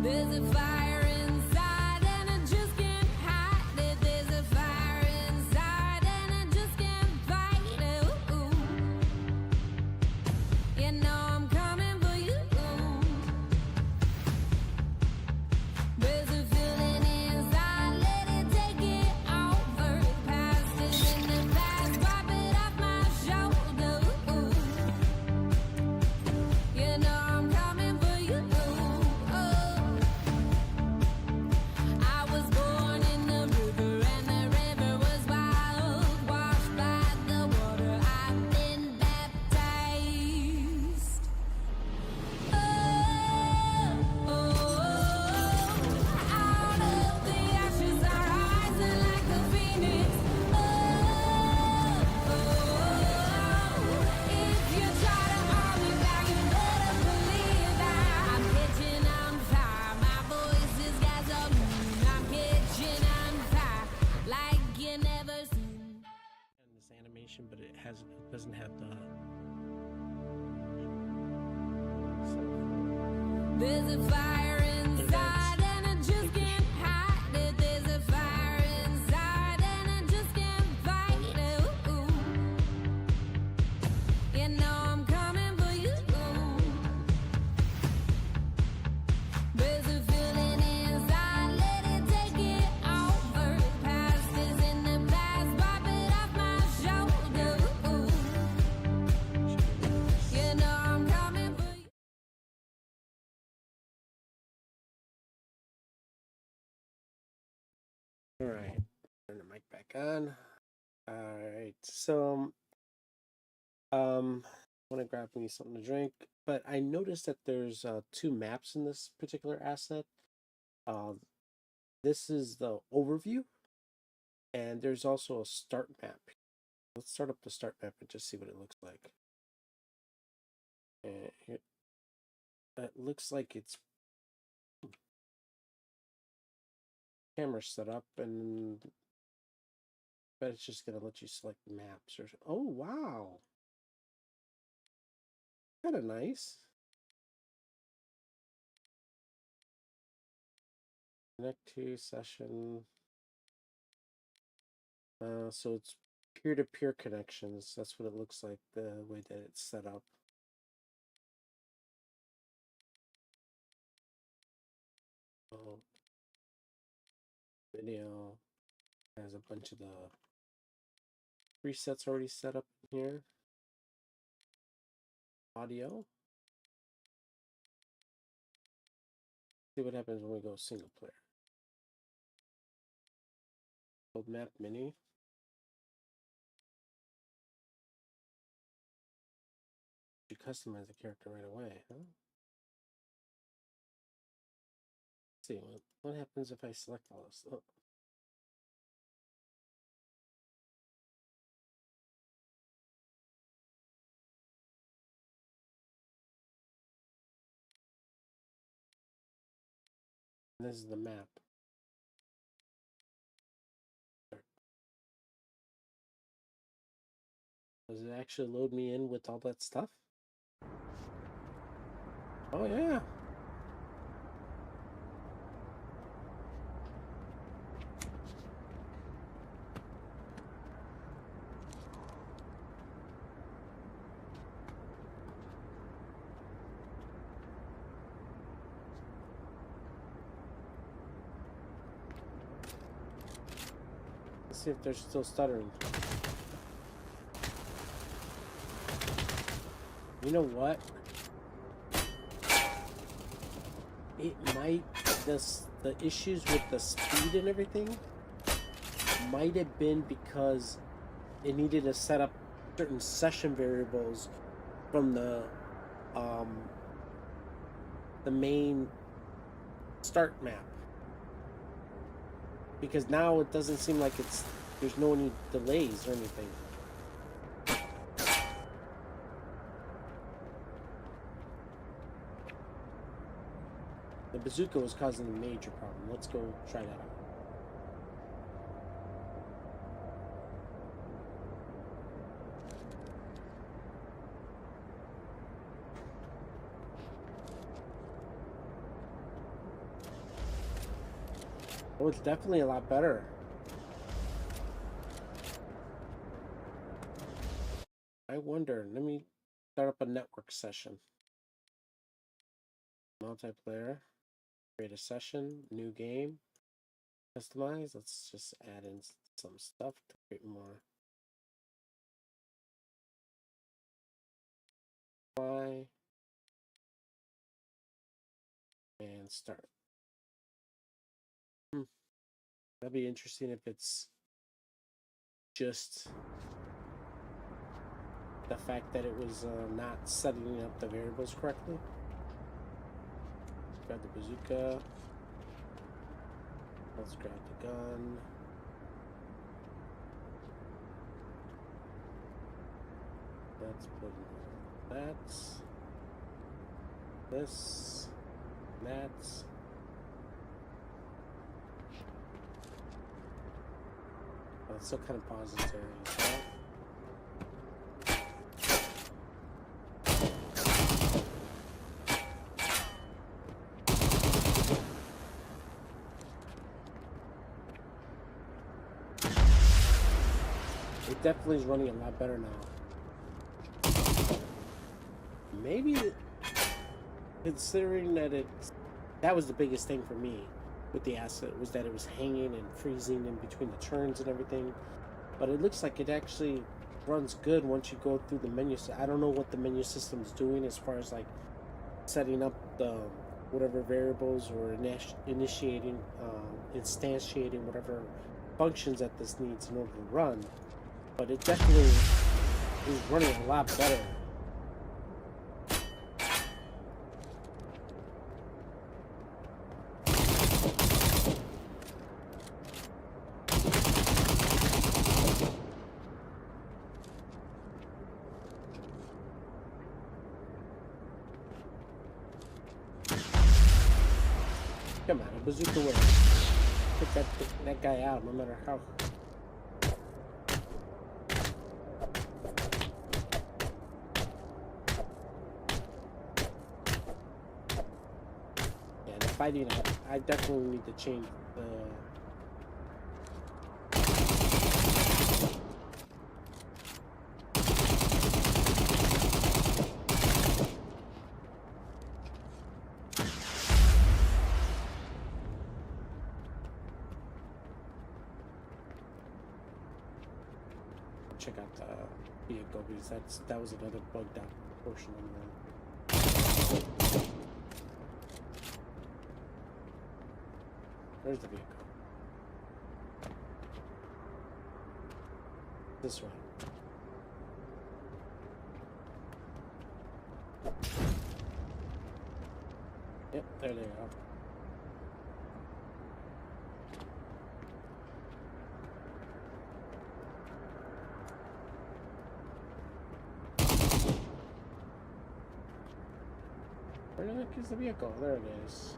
There's a fire inside and I just can't hide it. There's a fire inside and I just can't fight it. Ooh. You know I'm coming for you. There's a feeling inside, let it take it over. Past is in the past, wipe it off my shoulder. You know I'm coming for you. I was born in the river and the river was wild, washed by the water. I've been baptized. Out of the ashes I rise like a phoenix. If you try to hold me back, you better believe that I'm catching on fire. My voice is gasoline. I'm catching on fire like you never seen. And this animation, but it doesn't have the. There's a fire inside and I just can't hide it. There's a fire inside and I just can't fight it. Ooh. You know I'm coming for you. There's a feeling inside, let it take it over. Past is in the past, wipe it off my shoulder. You know I'm coming for you. All right, turn the mic back on. All right, so I want to grab me something to drink, but I noticed that there's two maps in this particular asset. Uh, this is the overview, and there's also a start map. Let's start up the start map and just see what it looks like. And it looks like it's camera set up, and but it's just gonna let you select maps or. Oh wow, kind of nice. Connect to session. So it's peer-to-peer connections. That's what it looks like, the way that it's set up. Oh, video has a bunch of the presets already set up here. Audio. See what happens when we go single player. Old map menu. You customize the character right away, huh? Let's see what happens if I select all this. Oh. And this is the map. Does it actually load me in with all that stuff? Oh yeah. see if they're still stuttering. You know what? It might, the issues with the speed and everything might have been because it needed to set up certain session variables from the main start map. Because now it doesn't seem like there's no any delays or anything. The bazooka was causing a major problem. Let's go try that out. Oh, it's definitely a lot better. I wonder, let me start up a network session. Multiplayer. Create a session, new game, customize. Let's just add in some stuff to create more. Apply and start. That'd be interesting if it's just the fact that it was not setting up the variables correctly. Grab the bazooka. Let's grab the gun. Let's put that. This. That. Oh, it's still kind of pository. Right? It definitely is running a lot better now. Maybe considering that that was the biggest thing for me with the asset, was that it was hanging and freezing in between the turns and everything. But it looks like it actually runs good once you go through the menu. I don't know what the menu system is doing as far as like setting up the whatever variables or initiating, instantiating whatever functions that this needs in order to run. But it definitely is running a lot better. Come on, a bazooka way. Put that guy out, no matter how. Yeah, the fighting, I definitely need to change the. Check out the vehicle, because that was another bugged out portion of the. Where's the vehicle? This way. Yep, there they are. Where the heck is the vehicle? There it is.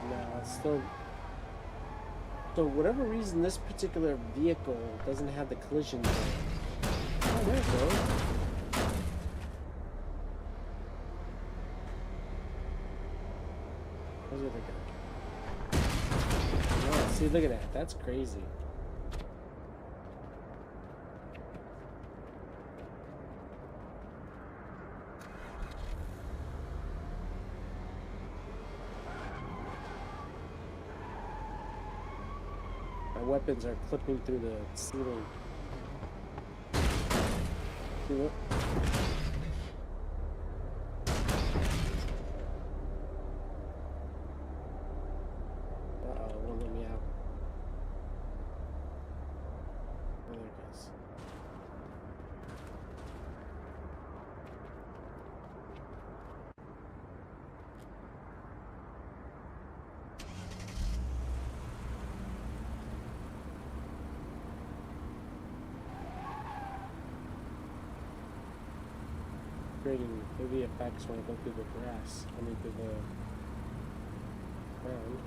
No, it's still. So whatever reason, this particular vehicle doesn't have the collision zone. Oh, there it goes. Where's the other guy? Oh, see, look at that. That's crazy. weapons are clipping through the ceiling. See what? Uh-oh, it won't let me out. Oh, there it goes. Creating heavy effects when I go through the grass. I mean through the ground.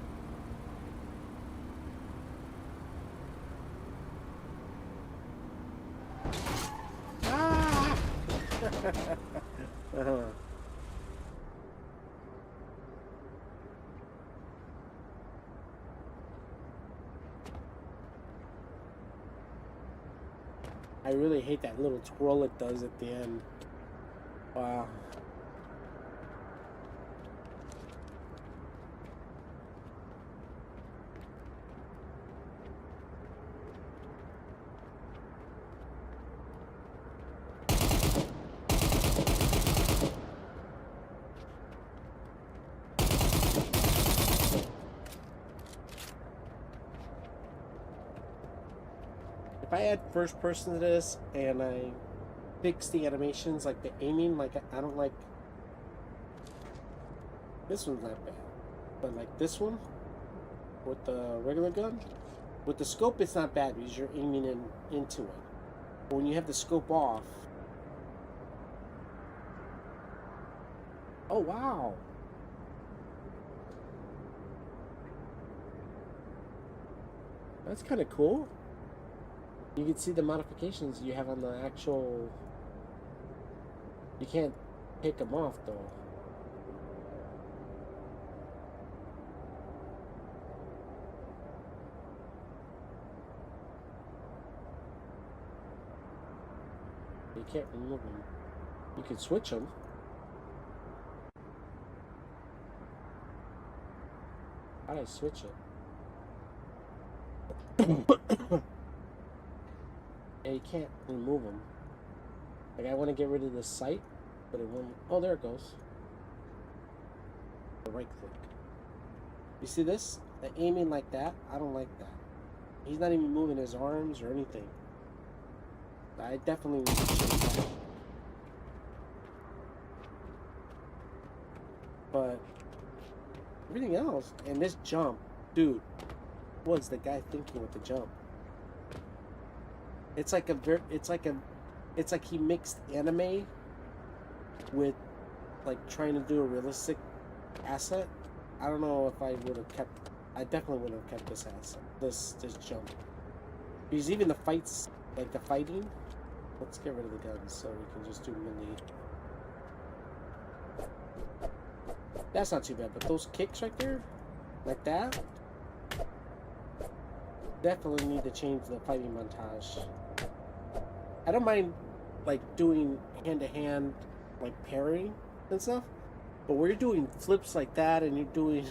Ah! I really hate that little twirl it does at the end. Wow. If I add first person to this and I fix the animations, like the aiming, like I don't like this one's not bad, but like this one with the regular gun, with the scope it's not bad because you're aiming into it, but when you have the scope off, oh wow, that's kind of cool. You can see the modifications you have on the actual. You can't take them off though. You can't remove them. You can switch them. How do I switch it? Yeah, you can't remove them. Like I want to get rid of the sight, but it won't. Oh, there it goes. Right click. You see this? The aiming like that? I don't like that. He's not even moving his arms or anything. I definitely need to change that. But everything else, and this jump, dude, what's the guy thinking with the jump? It's like it's like he mixed anime with like trying to do a realistic asset. I don't know if I would have kept. I definitely would have kept this asset. This jump. Because even the fights, like the fighting. Let's get rid of the guns so we can just do melee. That's not too bad, but those kicks right there, like that, definitely need to change the fighting montage. I don't mind like doing hand-to-hand like parrying and stuff, but where you're doing flips like that and you're doing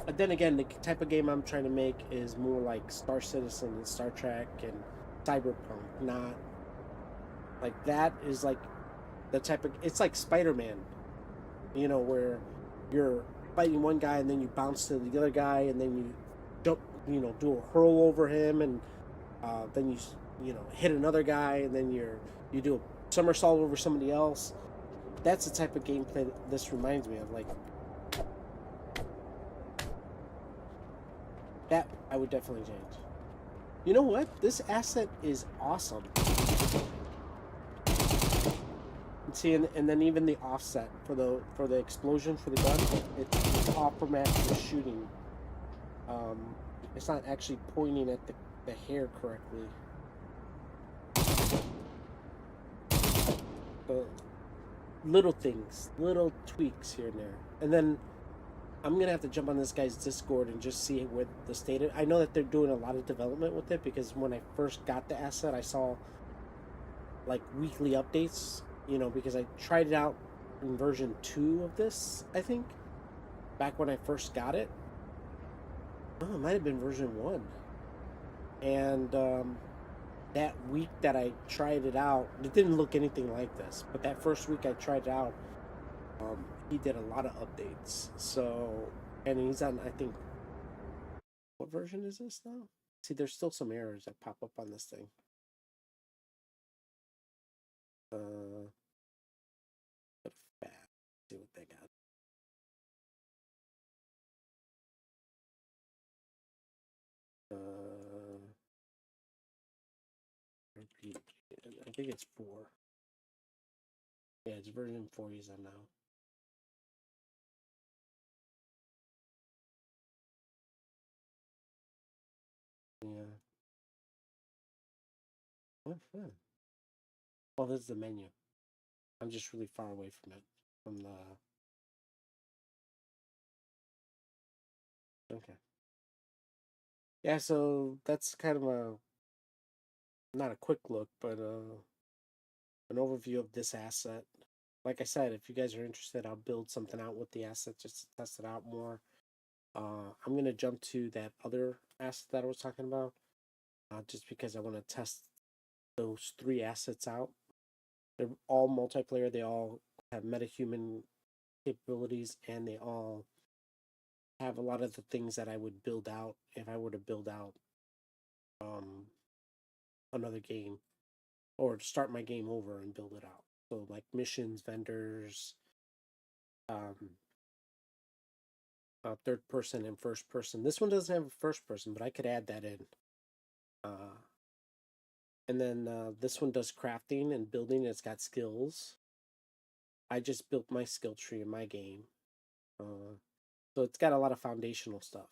but then again, the type of game I'm trying to make is more like Star Citizen and Star Trek and Cyberpunk, not like that is like the type of, it's like Spider-Man, you know, where you're fighting one guy and then you bounce to the other guy and then you jump, you know, do a hurl over him and then you know, hit another guy and then you do a somersault over somebody else. That's the type of gameplay that this reminds me of. Like that I would definitely change. You know what? This asset is awesome. See, and then even the offset for the explosion for the gun, it's off format for shooting. It's not actually pointing at the hair correctly. So, little things, little tweaks here and there. And then I'm gonna have to jump on this guy's Discord and just see what the state of. I know that they're doing a lot of development with it because when I first got the asset, I saw like weekly updates. You know, because I tried it out in version 2 of this, I think, back when I first got it. Oh, it might have been version 1. And that week that I tried it out, it didn't look anything like this. But that first week I tried it out, he did a lot of updates. So, and he's on, I think, what version is this now? See, there's still some errors that pop up on this thing. But fast. See what they got. I think it's 4. Yeah, it's version 4 he's on now. Yeah. What fun. Oh, this is the menu. I'm just really far away from it. From the... Okay. Yeah, so that's kind of a... Not a quick look, but an overview of this asset. Like I said, if you guys are interested, I'll build something out with the asset just to test it out more. I'm going to jump to that other asset that I was talking about. Just because I want to test those 3 assets out. They're all multiplayer. They all have metahuman capabilities, and they all have a lot of the things that I would build out if I were to build out another game, or start my game over and build it out. So like missions, vendors, third person and first person. This one doesn't have a first person, but I could add that in. And then this one does crafting and building. It's got skills. I just built my skill tree in my game. So it's got a lot of foundational stuff.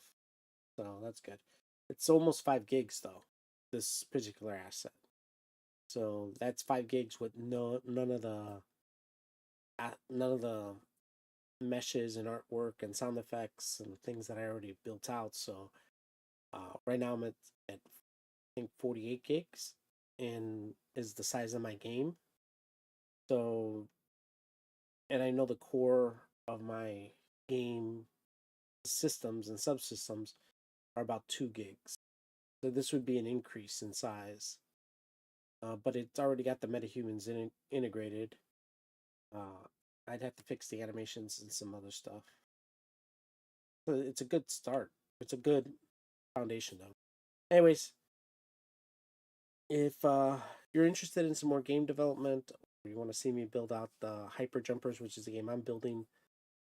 So that's good. It's almost 5 gigs though, this particular asset. So that's 5 gigs with none of the meshes and artwork and sound effects and things that I already built out. So right now I'm at I think 48 gigs, and is the size of my game. So, and I know the core of my game systems and subsystems are about 2 gigs. So this would be an increase in size. But it's already got the metahumans integrated. I'd have to fix the animations and some other stuff. So it's a good start. It's a good foundation, though. Anyways, if you're interested in some more game development, or you want to see me build out the Hyper Jumpers, which is the game I'm building,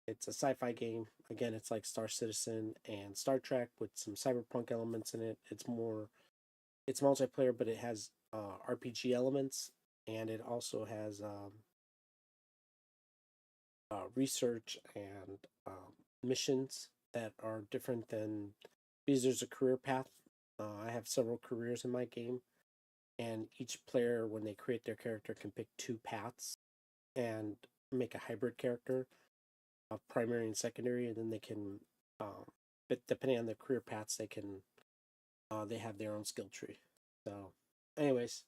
it's a sci-fi game. Again, it's like Star Citizen and Star Trek with some cyberpunk elements in it. It's multiplayer, but it has RPG elements, and it also has research and missions that are different than, because there's a career path. I have several careers in my game, and each player, when they create their character, can pick 2 paths and make a hybrid character of primary and secondary, and then they can, but depending on the career paths, they have their own skill tree. So, anyways,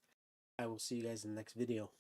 I will see you guys in the next video.